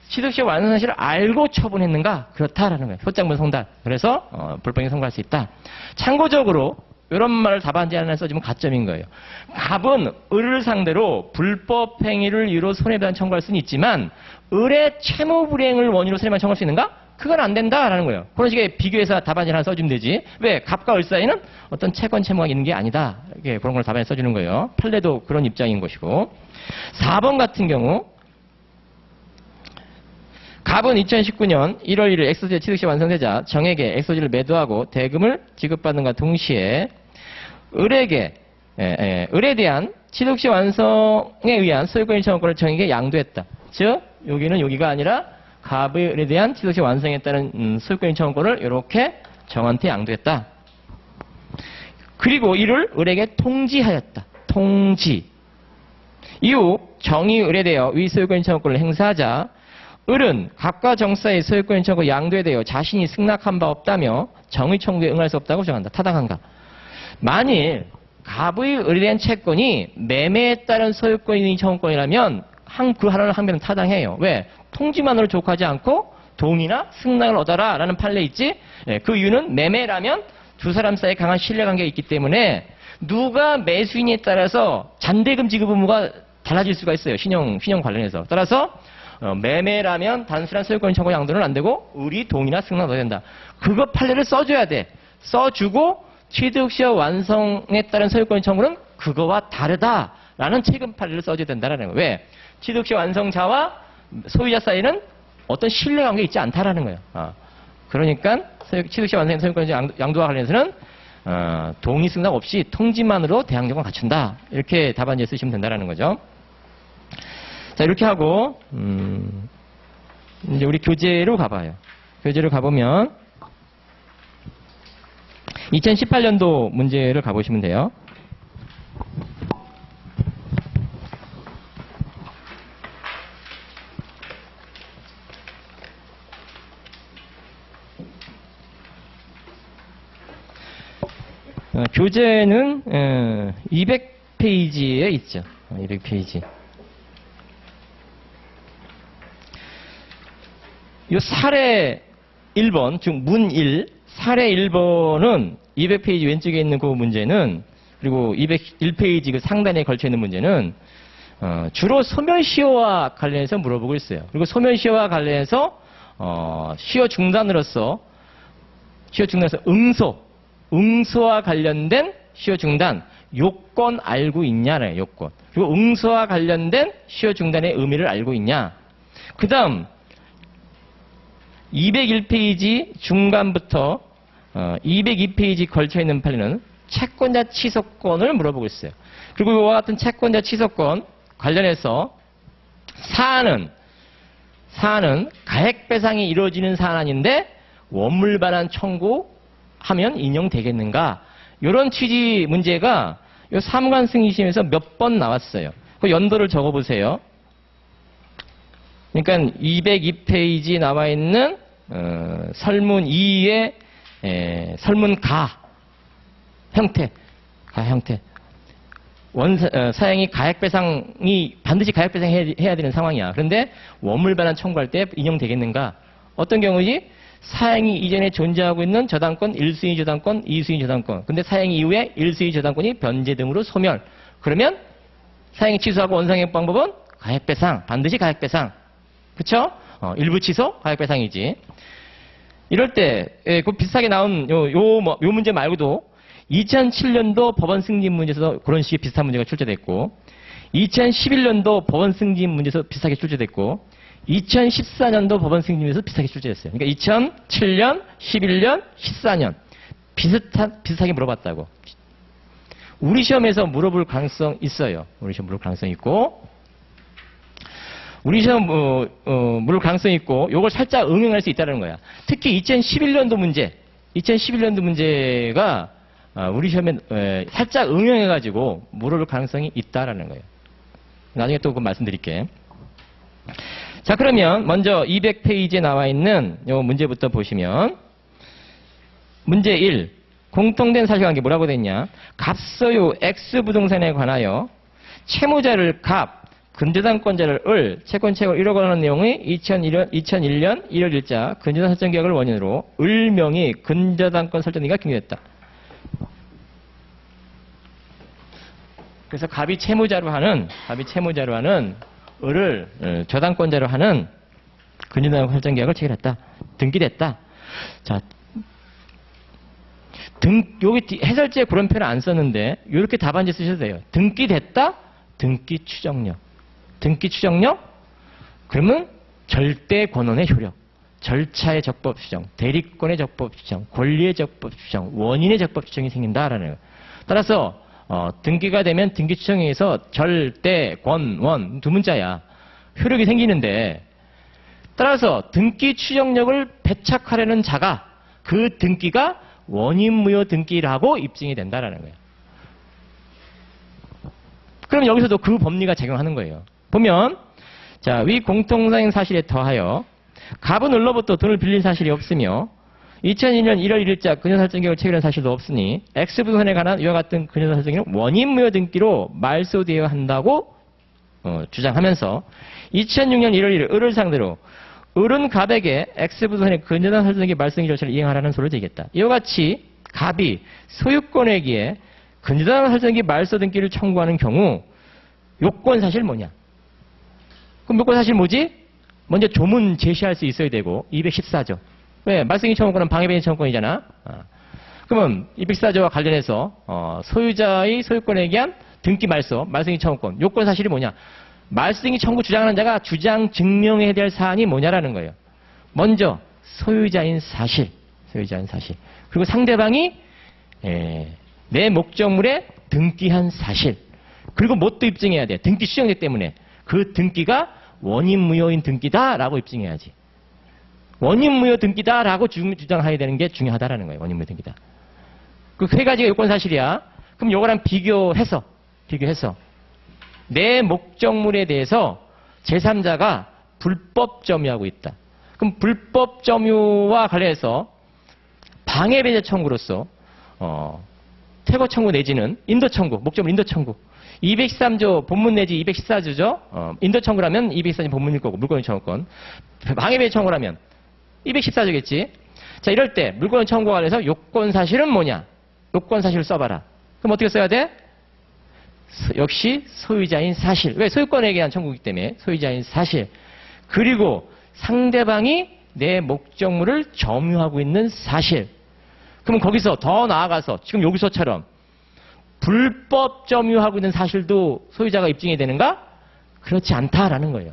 Speaker 1: 취득시효 완성 사실을 알고 처분했는가? 그렇다라는 거예요. 효장분 송달. 그래서 불법행위 선고할 수 있다. 참고적으로 이런 말을 답안지 하나 써주면 가점인 거예요. 갑은 을을 상대로 불법행위를 이유로 손해배상 청구할 수는 있지만 을의 채무불이행을 원인으로 손해배상 청구할 수 있는가? 그건 안 된다라는 거예요. 그런 식의 비교해서 답안지 하나 써주면 되지. 왜? 갑과 을 사이는 어떤 채권 채무가 있는 게 아니다. 이렇게 그런 걸 답안에 써주는 거예요. 판례도 그런 입장인 것이고. 4번 같은 경우 갑은 2019년 1월 1일 엑소지의 취득시 완성되자 정에게 엑소지를 매도하고 대금을 지급받는과 동시에 을에 대한 취득시 완성에 의한 소유권 인정권을 정에게 양도했다. 즉 여기가 아니라 갑의 을에 대한 취득시 완성에 따른 소유권 인정권을 이렇게 정한테 양도했다. 그리고 이를 을에게 통지하였다. 통지. 이후 정이 을에 대하여 위 소유권 인정권을 행사하자 을은 갑과 정 사이 소유권 인정권 양도에 대하여 자신이 승낙한 바 없다며 정의 청구에 응할 수 없다고 정한다. 타당한가? 만일 갑의 을에 대한 채권이 매매에 따른 소유권 인정권이라면 그 하나는 항변은 타당해요. 왜? 통지만으로 족하지 않고 동의나 승낙을 얻어라 라는 판례 있지? 그 이유는 매매라면 두 사람 사이에 강한 신뢰관계가 있기 때문에 누가 매수인에 따라서 잔대금 지급 의무가 달라질 수가 있어요. 신용 관련해서. 따라서 매매라면 단순한 소유권 청구 양도는 안 되고 을이 동의나 승낙 넣어야 된다. 그거 판례를 써줘야 돼. 써주고 취득시효 완성에 따른 소유권 청구는 그거와 다르다라는 최근 판례를 써줘야 된다라는 거예요. 왜? 취득시효 완성자와 소유자 사이는 어떤 신뢰관계가 있지 않다라는 거예요. 그러니까 취득시효 완성 소유권 양도와 관련해서는 동의 승낙 없이 통지만으로 대항력을 갖춘다. 이렇게 답안지에 쓰시면 된다라는 거죠. 자, 이렇게 하고, 이제 우리 교재로 가봐요. 교재로 가보면, 2018년도 문제를 가보시면 돼요. 교재는 200페이지에 있죠. 200페이지. 요 사례 1번, 즉 문 1, 사례 1번은 200페이지 왼쪽에 있는 그 문제는, 그리고 201페이지 그 상단에 걸쳐 있는 문제는 주로 소멸시효와 관련해서 물어보고 있어요. 그리고 소멸시효와 관련해서 시효 중단으로서 응소와 관련된 시효 중단 요건 알고 있냐래요. 요건. 그리고 응소와 관련된 시효 중단의 의미를 알고 있냐. 그 다음 201페이지 중간부터 202페이지 걸쳐있는 판례는 채권자 취소권을 물어보고 있어요. 그리고 이와 같은 채권자 취소권 관련해서 사안은 가액배상이 이루어지는 사안인데 원물 반환 청구하면 인용되겠는가? 이런 취지 문제가 이 사무관 승인심에서 몇 번 나왔어요. 그 연도를 적어보세요. 그러니까 202페이지 나와 있는 설문 2의 설문 가 형태. 사양이 가액배상이 반드시 가액배상해야 되는 상황이야. 그런데 원물 반환 청구할 때 인용되겠는가? 어떤 경우지? 사양이 이전에 존재하고 있는 저당권, 1수인 저당권, 2수인 저당권. 근데 사양 이후에 1수인 저당권이 변제 등으로 소멸. 그러면 사양이 취소하고 원상회복 방법은 가액배상, 반드시 가액배상. 그쵸? 일부 취소, 가액배상이지. 이럴 때, 그 비슷하게 나온 요 문제 말고도 2007년도 법원 승진 문제에서 그런 식의 비슷한 문제가 출제됐고, 2011년도 법원 승진 문제에서 비슷하게 출제됐고, 2014년도 법원 승진 문제에서 비슷하게 출제됐어요. 그러니까 2007년, 11년, 14년 비슷하게 물어봤다고. 우리 시험에서 물어볼 가능성 있어요. 우리 시험 물어볼 가능성 있고, 우리 시험 물어볼 가능성 있고, 요걸 살짝 응용할 수 있다는 거야. 특히 2011년도 문제가 우리 시험에 살짝 응용해가지고 물어볼 가능성이 있다라는 거예요. 나중에 또 그 말씀드릴게. 자, 그러면 먼저 200페이지에 나와 있는 요 문제부터 보시면, 문제 1. 공통된 사실관계 뭐라고 됐냐? 값소유 X 부동산에 관하여 채무자를 갑, 근저당권자를 을, 채권채권 1억 원 하는 내용의 2001년 1월 1자 근저당 설정 계약을 원인으로 을명의 근저당권 설정이가 경유했다. 그래서 갑이 채무자로 하는 을을 저당권자로 하는 근저당 설정 계약을 체결했다. 등기됐다. 자, 여기 해설지에 그런 표현을 안 썼는데 이렇게 답안지 쓰셔도 돼요. 등기됐다. 등기 추정력. 등기 추정력? 그러면 절대 권한의 효력, 절차의 적법 추정, 대리권의 적법 추정, 권리의 적법 추정, 원인의 적법 추정이 생긴다라는 거예요. 따라서 등기가 되면 등기 추정에 의해서 절대, 권, 원 두 문자야. 효력이 생기는데, 따라서 등기 추정력을 배착하려는 자가 그 등기가 원인무효 등기라고 입증이 된다라는 거예요. 그럼 여기서도 그 법리가 적용하는 거예요. 보면, 자, 위 공통사행 사실에 더하여 갑은 을로부터 돈을 빌린 사실이 없으며 2002년 1월 1일자 근저당 설정 계약을 체결한 사실도 없으니 X 부동산에 관한 이와 같은 근저당 설정 계약은 원인무효 등기로 말소되어야 한다고 주장하면서 2006년 1월 1일 을을 상대로 을은 갑에게 X 부동산의 근저당 설정 계약 말소행위 절차를 이행하라는 소를 제기했다. 이와 같이 갑이 소유권에게 근저당 설정 계약 말소 등기를 청구하는 경우 요건 사실 뭐냐? 그럼 요건 사실 뭐지? 먼저 조문 제시할 수 있어야 되고 214조. 왜? 말소행위 청구권은 방해배제 청구권이잖아. 그러면 214조와 관련해서 소유자의 소유권에 대한 등기 말소행위 청구권. 요건 사실이 뭐냐? 말소행위 청구 주장하는 자가 주장 증명해야 될 사안이 뭐냐라는 거예요. 먼저 소유자인 사실. 그리고 상대방이 내 목적물에 등기한 사실. 그리고 뭣도 입증해야 돼. 등기 추정되기 때문에 그 등기가 원인무효인 등기다라고 입증해야지. 원인무효 등기다라고 주장해야 되는 게 중요하다라는 거예요. 원인무효 등기다. 그 세 가지가 요건 사실이야. 그럼 요거랑 비교해서 내 목적물에 대해서 제3자가 불법 점유하고 있다. 그럼 불법 점유와 관련해서 방해배제 청구로서 퇴거 청구 내지는 인도 청구, 목적물 인도 청구. 213조 본문 내지 214조죠. 인도 청구라면 214조 본문일 거고 물권 청구권. 방해배제 청구라면 214조겠지. 자, 이럴 때 물권 청구와 관련해서 요건 사실은 뭐냐? 요건 사실을 써봐라. 그럼 어떻게 써야 돼? 역시 소유자인 사실. 왜? 소유권에 대한 청구이기 때문에 소유자인 사실. 그리고 상대방이 내 목적물을 점유하고 있는 사실. 그럼 거기서 더 나아가서 지금 여기서처럼 불법 점유하고 있는 사실도 소유자가 입증이 되는가? 그렇지 않다라는 거예요.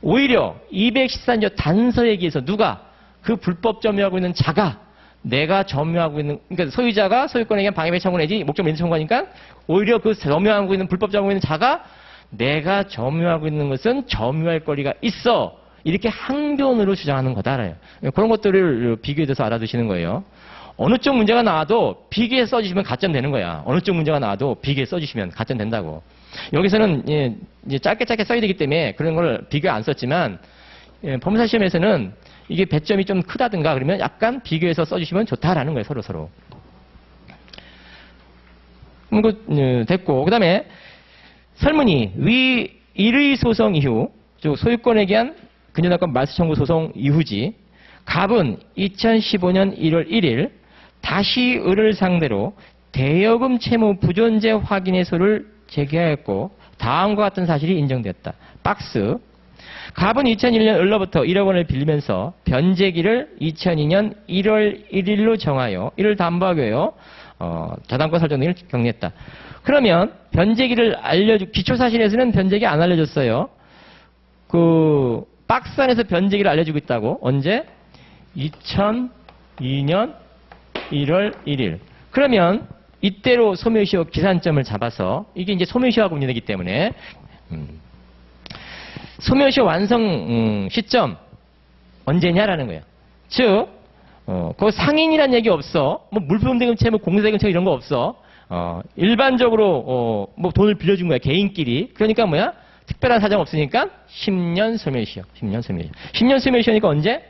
Speaker 1: 오히려 214조 단서에 의해서 누가 그 불법 점유하고 있는 자가 내가 점유하고 있는, 그러니까 소유자가 소유권에 의한 방해배제 청구 내지 목적물 인도 청구하니까 오히려 그 점유하고 있는 불법 점유하고 있는 자가 내가 점유하고 있는 것은 점유할 거리가 있어. 이렇게 항변으로 주장하는 거다라요. 그런 것들을 비교해서 알아두시는 거예요. 어느 쪽 문제가 나와도 비교해 써주시면 가점 되는 거야. 어느 쪽 문제가 나와도 비교해 써주시면 가점 된다고. 여기서는 이제 짧게 써야 되기 때문에 그런 걸 비교 안 썼지만 법무사 시험에서는 이게 배점이 좀 크다든가 그러면 약간 비교해서 써주시면 좋다라는 거예요. 서로. 됐고 그 다음에 설문이 위 1의 소송 이후 소유권에 대한 근저당권 말소 청구 소송 이후지 갑은 2015년 1월 1일 다시 을을 상대로 대여금 채무 부존재 확인의 소를 제기하였고 다음과 같은 사실이 인정되었다. 박스. 갑은 2001년 을로부터 1억 원을 빌리면서 변제기를 2002년 1월 1일로 정하여 이를 담보하고요. 저당권 설정 등을 격리했다. 그러면 변제기를 기초사실에서는 변제기 안 알려줬어요. 박스 안에서 변제기를 알려주고 있다고. 언제? 2002년 1월 1일. 그러면 이때로 소멸시효 기산점을 잡아서 이게 이제 소멸시효하고 운영되기 때문에 소멸시효 완성 시점 언제냐라는 거예요. 즉, 그 상인이란 얘기 없어. 뭐 물품대금채, 뭐 공제대금채 이런 거 없어. 일반적으로 뭐 돈을 빌려준 거야 개인끼리. 그러니까 뭐야? 특별한 사정 없으니까 10년 소멸시효. 10년 소멸시효. 10년 소멸시효니까 언제?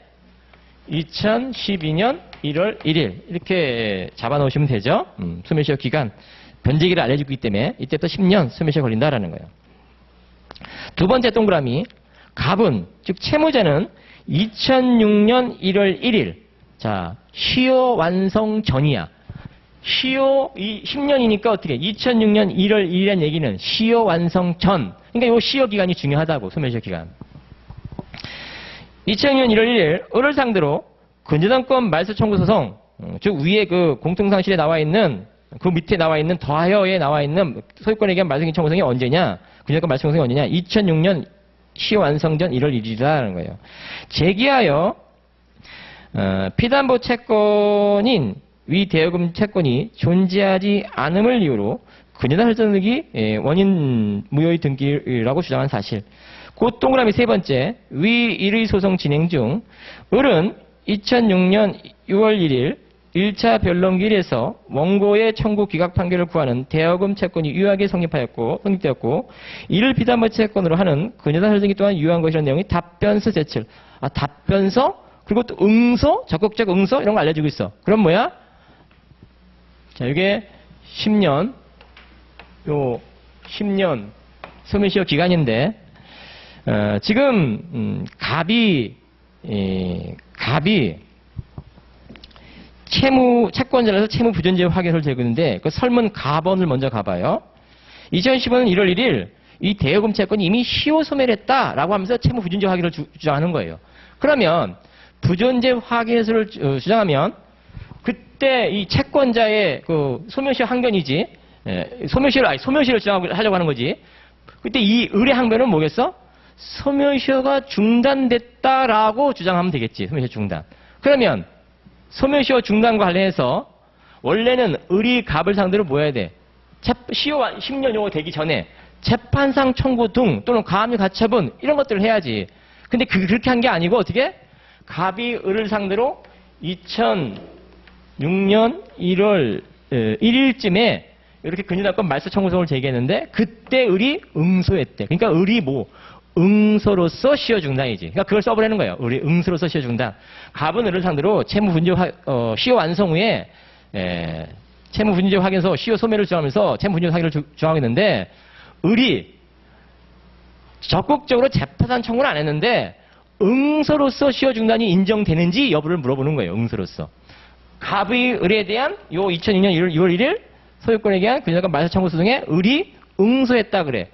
Speaker 1: 2012년 1월 1일 이렇게 잡아놓으시면 되죠. 소멸시효 기간 변제기를 알려주기 때문에 이때부터 10년 소멸시효 걸린다라는 거예요. 두 번째 동그라미 갑은 즉 채무자는 2006년 1월 1일 자 시효 완성 전이야. 시효 10년이니까 어떻게 2006년 1월 1일이라는 얘기는 시효 완성 전. 그러니까 이 시효 기간이 중요하다고 소멸시효 기간. 2006년 1월 1일 을을 상대로 근저당권 말소 청구 소송 즉 위에 그 공통상실에 나와 있는 그 밑에 나와 있는 더하여에 나와 있는 소유권에 대한 말소 청구소송이 언제냐? 근저당권 말소 청구소송이 언제냐? 2006년 시효 완성 전 1월 1일이라는 거예요. 제기하여 피담보 채권인 위 대여금 채권이 존재하지 않음을 이유로 근저당 설정등기 원인 무효의 등기라고 주장한 사실. 그 동그라미 세 번째 위 1의 소송 진행 중 을은 2006년 6월 1일 1차 변론기일에서 원고의 청구 기각 판결을 구하는 대여금 채권이 유효하게 성립되었고 이를 피담보 채권으로 하는 근저당 설정이 또한 유효한 것이라는 내용이 답변서 제출. 답변서 그리고 또 응소 적극적 응소 이런 거 알려주고 있어. 그럼 뭐야? 자 이게 10년 요 10년 소멸시효 기간인데 지금 갑이 채권자라서 채무 부존재 확인을 되고 있는데 그 설문 갑원을 먼저 가봐요. 2015년 1월 1일 이 대여금 채권이 이미 시효 소멸했다라고 하면서 채무 부존재 확인을 주장하는 거예요. 그러면 부존재 확인서를 주장하면 그때 이 채권자의 그 소멸시효 항변이지 소멸시효를 주장하려고 하는 거지. 그때 이 을의 항변은 뭐겠어? 소멸시효가 중단됐다라고 주장하면 되겠지. 소멸시효 중단. 그러면 소멸시효 중단과 관련해서 원래는 을이 갑을 상대로 뭐 해야 돼? 시효 10년 요거 되기 전에 재판상 청구 등 또는 가압류 가처분 이런 것들을 해야지. 근데 그렇게 한 게 아니고 어떻게? 갑이 을을 상대로 2006년 1월 1일쯤에 이렇게 근저당권 말소 청구소송을 제기했는데 그때 을이 응소했대. 그러니까 을이 뭐 응소로서 시효 중단이지. 그러니까 그걸 써버리는 거예요. 을이 응소로서 시효 중단. 갑은 을을 상대로 채무 분재 시효 완성 후에 채무 분재 확인서 시효 소멸을 주장하면서 채무 분재 확인을 주장하겠는데 을이 적극적으로 재파산 청구는 안 했는데 응소로서 시효 중단이 인정되는지 여부를 물어보는 거예요. 응소로서. 갑의 을에 대한 요 2002년 6월 1일 소유권에 대한 근저당권 말소 청구 소송에 을이 응소했다 그래.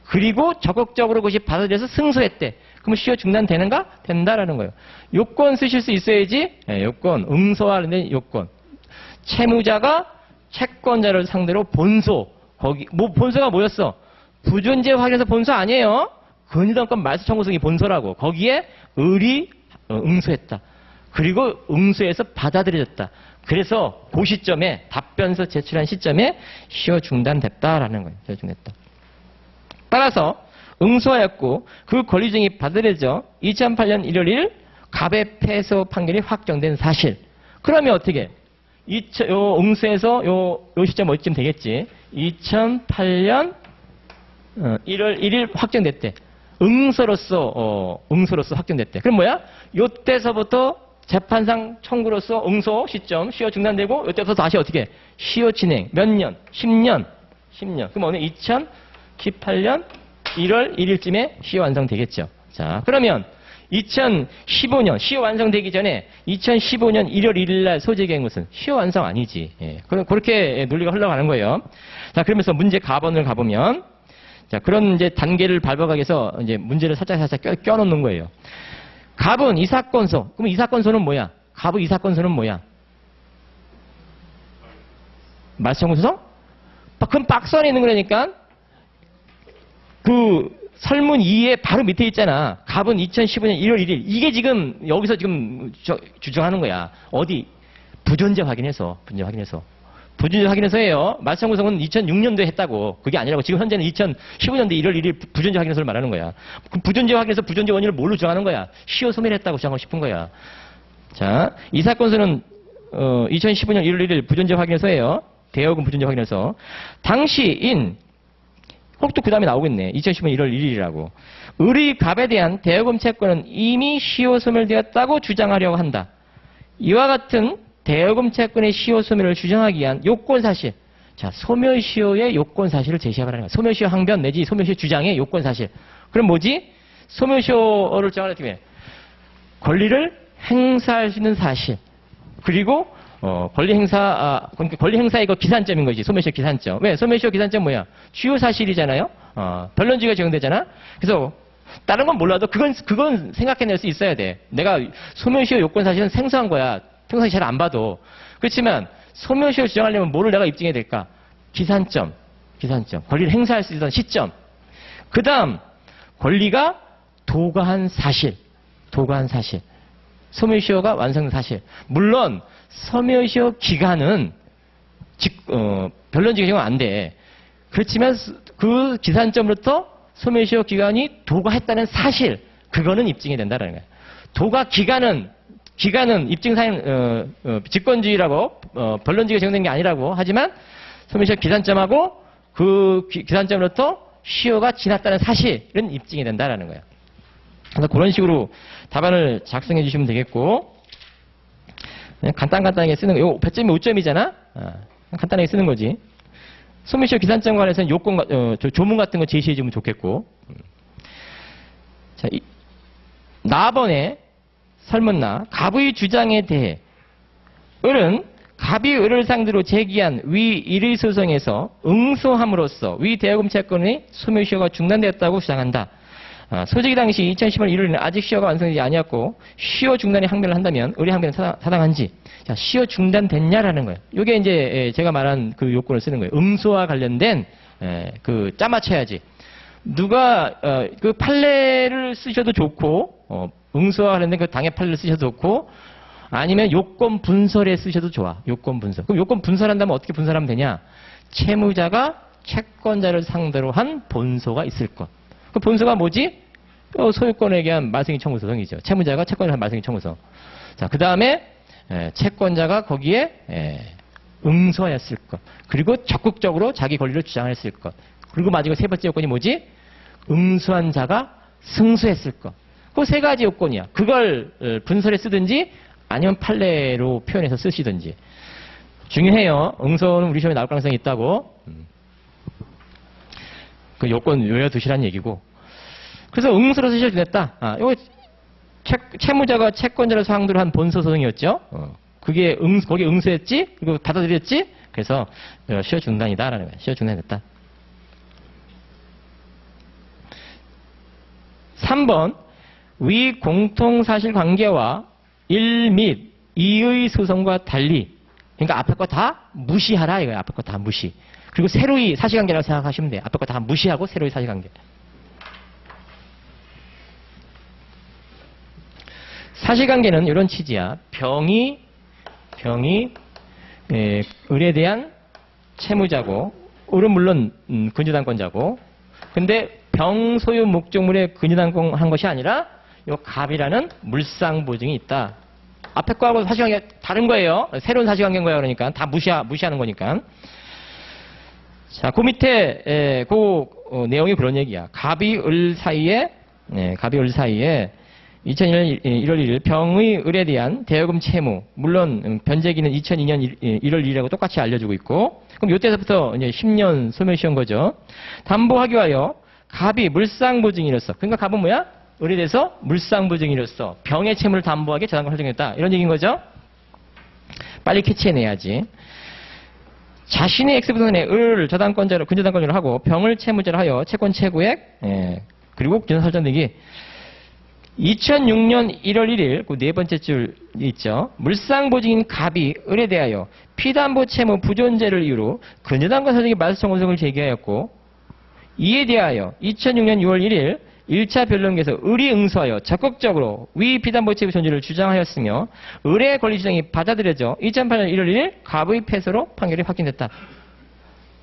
Speaker 1: 그리고 적극적으로 그것이 받아들여서 승소했대. 그럼 시효 중단되는가? 된다라는 거예요. 요건 쓰실 수 있어야지. 요건 응소하는 요건. 채무자가 채권자를 상대로 본소. 거기 뭐 본소가 뭐였어? 부존재 확인해서 본소 아니에요. 근저당권 말소 청구소송이 본소라고. 거기에 을이 응소했다. 그리고 응소해서 받아들여졌다. 그래서 그 시점에 답변서 제출한 시점에 시효 중단됐다라는 거예요. 시효 중단됐다. 따라서 응소하였고 그 권리증이 받아들여져 2008년 1월 1일 갑의 패소 판결이 확정된 사실. 그러면 어떻게? 요 응소에서 요 시점 어디쯤 되겠지? 2008년 1월 1일 확정됐대. 응소로서 확정됐대. 그럼 뭐야? 요때서부터 재판상 청구로서 응소 시점 시효 중단되고 요때부터 다시 어떻게? 시효 진행 몇 년? 10년. 그럼 오늘 2018년 1월 1일쯤에 시효 완성되겠죠. 자, 그러면 2015년 시효 완성되기 전에 2015년 1월 1일 날 소재기한 것은 시효 완성 아니지. 그럼 그렇게 논리가 흘러가는 거예요. 자, 그러면서 문제 가번을 가보면 자, 그런 이제 단계를 밟아가기 위해서 이제 문제를 살짝 껴놓는 거예요. 갑은 이 사건소. 그럼 이 사건소는 뭐야? 갑의 이 사건소는 뭐야? 말소 청구 소송? 그럼 박스 안에 있는 거라니까. 그 설문 2에 바로 밑에 있잖아. 갑은 2015년 1월 1일. 이게 지금 여기서 지금 주장하는 거야. 어디? 부존재 확인해서. 부존재 확인해서예요. 말소청구서는 2006년도에 했다고. 그게 아니라고. 지금 현재는 2015년도 1월 1일 부존재 확인해서를 말하는 거야. 그 부존재 확인해서 부존재 원인을 뭘로 주장하는 거야? 시효 소멸 했다고 주장하고 싶은 거야. 자, 이 사건서는 2015년 1월 1일 부존재 확인해서예요. 대여금 부존재 확인해서. 당시인 혹도 그 다음에 나오겠네. 2015년 1월 1일이라고. 의리갑에 대한 대여금 채권은 이미 시효 소멸되었다고 주장하려고 한다. 이와 같은 대여금 채권의 시효 소멸을 주장하기 위한 요건 사실. 자, 소멸시효의 요건 사실을 제시하라는 거야. 소멸시효 항변 내지 소멸시효 주장의 요건 사실. 그럼 뭐지? 소멸시효를 주장하는 팀에 권리를 행사할 수 있는 사실. 그리고 권리 행사의 이거 기산점인 거지. 소멸시효 기산점. 왜? 소멸시효 기산점 뭐야? 주요 사실이잖아요. 변론주의가 적용되잖아. 그래서 다른 건 몰라도 그건 생각해낼 수 있어야 돼. 내가 소멸시효 요건 사실은 생소한 거야. 평소에 잘 안 봐도. 그렇지만 소멸시효 주장하려면 뭐를 내가 입증해야 될까? 기산점. 권리를 행사할 수 있던 시점. 그 다음 권리가 도가한 사실. 소멸시효가 완성된 사실. 물론 소멸시효 기간은 변론지가 적용 안 돼. 그렇지만 그 기산점부터 소멸시효 기간이 도가했다는 사실. 그거는 입증이 된다는 거야. 도가 기간은 입증사항, 직권주의라고, 변론지가 적용된 게 아니라고 하지만, 소멸시효 기산점하고 그 기산점으로부터 시효가 지났다는 사실은 입증이 된다라는 거예요. 그래서 그런 식으로 답안을 작성해 주시면 되겠고, 그냥 간단하게 쓰는 거, 요 배점이 5점이잖아? 간단하게 쓰는 거지. 소멸시효 기산점 관해서는 요건, 조문 같은 거 제시해 주면 좋겠고. 자, 나번에 설문나 갑의 주장에 대해 을은 갑이 을을 상대로 제기한 위 1의 소송에서 응소함으로써 위 대여금 채권의 소멸시효가 중단되었다고 주장한다. 소지기 당시 2010년 1월에는 아직 시효가 완성되지 아니었고 시효 중단의 항변을 한다면 을의 항변은 타당한지. 자, 시효 중단됐냐라는 거예요. 이게 이제 제가 말한 그 요건을 쓰는 거예요. 응소와 관련된 그 짜맞춰야지. 누가 그 판례를 쓰셔도 좋고 응소와 관련된 그 당해 판례를 쓰셔도 좋고 아니면 요건 분설에 쓰셔도 좋아. 요건 분설. 그럼 요건 분설한다면 어떻게 분설하면 되냐? 채무자가 채권자를 상대로 한 본소가 있을 것. 그 본소가 뭐지? 소유권에 대한 말승인 청구 소송이죠. 채무자가 채권을 한 말승인 청구서. 자, 그 다음에 채권자가 거기에 응소했을 것. 그리고 적극적으로 자기 권리를 주장했을 것. 그리고 마지막 세 번째 요건이 뭐지? 응소한 자가 승소했을 것. 그 세 가지 요건이야. 그걸 분설에 쓰든지 아니면 판례로 표현해서 쓰시든지. 중요해요. 응소는 우리 시험에 나올 가능성이 있다고. 그 요건 외워두시란 얘기고. 그래서 응소로 쓰셔도 됐다. 이거 채무자가 채권자를 상대로 한 본소 소송이었죠. 그게 거기에 응소했지? 그리고 받아들였지? 그래서 시효 중단이다라는 거야. 시효 중단됐다. 3번 위 공통사실관계와 1 및 2의 소송과 달리 그러니까 앞에 거 다 무시하라 이거야. 앞에 거 다 무시. 그리고 새로이 사실관계라고 생각하시면 돼요. 앞에 거 다 무시하고 새로이 사실관계. 사실관계는 이런 취지야. 병이 을에 대한 채무자고 을은 물론 근저당권자고 근데 병 소유 목적물에 근저당권한 것이 아니라 요 갑이라는 물상보증이 있다. 앞에 거하고 사실관계 다른 거예요. 새로운 사실관계인 거예요. 그러니까 다 무시하는 거니까. 자, 그 밑에 내용이 그런 얘기야. 갑이 을 사이에 2001년 1월 1일 병의 을에 대한 대여금 채무, 물론 변제기는 2002년 1월 1일하고 똑같이 알려주고 있고, 그럼 이때서부터 이제 10년 소멸시효인 거죠. 담보하기 위하여 갑이 물상보증인으로서, 그러니까 갑은 뭐야? 을에 대해서 물상보증인으로서 병의 채무를 담보하게 저당권을 설정했다. 이런 얘기인 거죠. 빨리 캐치해내야지. 자신의 X부분의 을을 저당권자로, 근저당권자로 하고 병을 채무자로 하여 채권 최고액, 그리고 균형 설정되기 2006년 1월 1일 그 네 번째 줄 있죠. 물상보증인 갑이 을에 대하여 피담보 채무 부존재를 이유로 근저당권 설정의 말소 청구서를 제기하였고 이에 대하여 2006년 6월 1일 1차 변론에서 을이 응소하여 적극적으로 위 피담보채의 존재를 주장하였으며 을의 권리 주장이 받아들여져 2008년 1월 1일 갑의 패소로 판결이 확정됐다.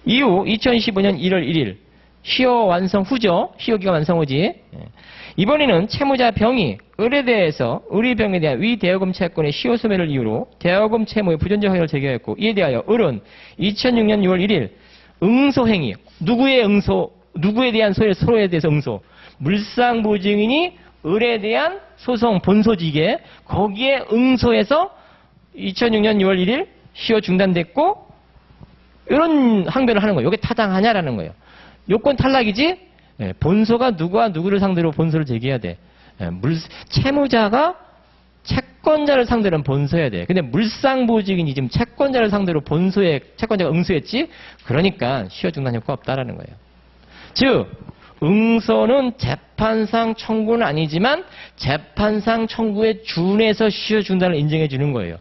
Speaker 1: 이후 2015년 1월 1일 시효 완성 후죠. 시효기간 완성 후지. 이번에는 채무자 병이 을에 대해서 을의 병에 대한 위 대여금 채권의 시효 소멸을 이유로 대여금 채무의 부존재 확인을 제기하였고 이에 대하여 을은 2006년 6월 1일 응소행위 누구에 대한 소로에 대해서 응소 물상부 증인이 을에 대한 소송 본소지게 거기에 응소해서 2006년 6월 1일 시효 중단됐고 이런 항변을 하는 거예요. 이게 타당하냐라는 거예요. 요건 탈락이지 본소가 누구와 누구를 상대로 본소를 제기해야 돼. 채무자가 채권자를 상대로 본소해야 돼. 근데 물상부 증인이 지금 채권자를 상대로 채권자가 응소했지? 그러니까 시효 중단 효과가 없다라는 거예요. 즉 응소는 재판상 청구는 아니지만 재판상 청구에 준해서 시효 중단을 인정해 주는 거예요.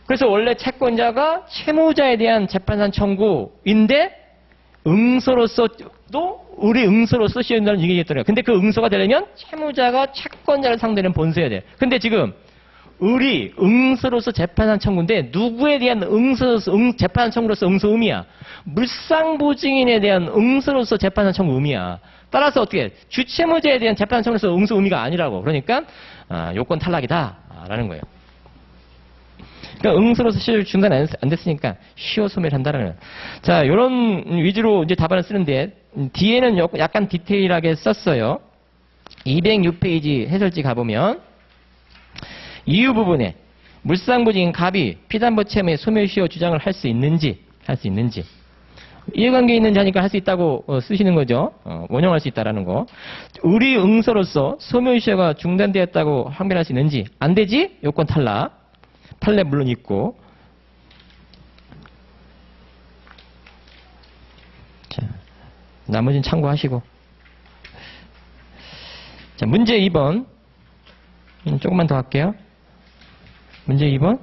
Speaker 1: 그래서 원래 채권자가 채무자에 대한 재판상 청구인데 응소로서도 우리 응소로서 시효 중단을 인정했더래요. 근데 그 응소가 되려면 채무자가 채권자를 상대로 본소해야 돼. 근데 지금 을이 응소로서 재판상 청구인데 누구에 대한 재판상 청구로서 응소 의미야. 물상부 증인에 대한 응소로서 재판상 청구 의미야. 따라서 어떻게 해? 주채무자에 대한 재판상 청구로서 응소 의미가 아니라고. 그러니까 요건 탈락이다라는 거예요. 그러니까 응소로서 시효 중단 안 됐으니까 시효 소멸한다라는 거예요. 자, 요런 위주로 이제 답안을 쓰는데 뒤에는 약간 디테일하게 썼어요. 206페이지 해설지 가보면 이유 부분에 물상부 증인 갑이 피담보 채무의 소멸시효 주장을 할 수 있는지 이해관계 있는 자니까 할 수 있다고 쓰시는 거죠. 원용할 수 있다라는 거. 을이 응소로서 소멸시효가 중단되었다고 항변할 수 있는지 안 되지? 요건 탈락. 판례 물론 있고. 자, 나머지는 참고하시고. 자, 문제 2번. 조금만 더 할게요. 문제 2번.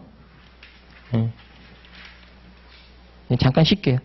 Speaker 1: 잠깐 쉴게요.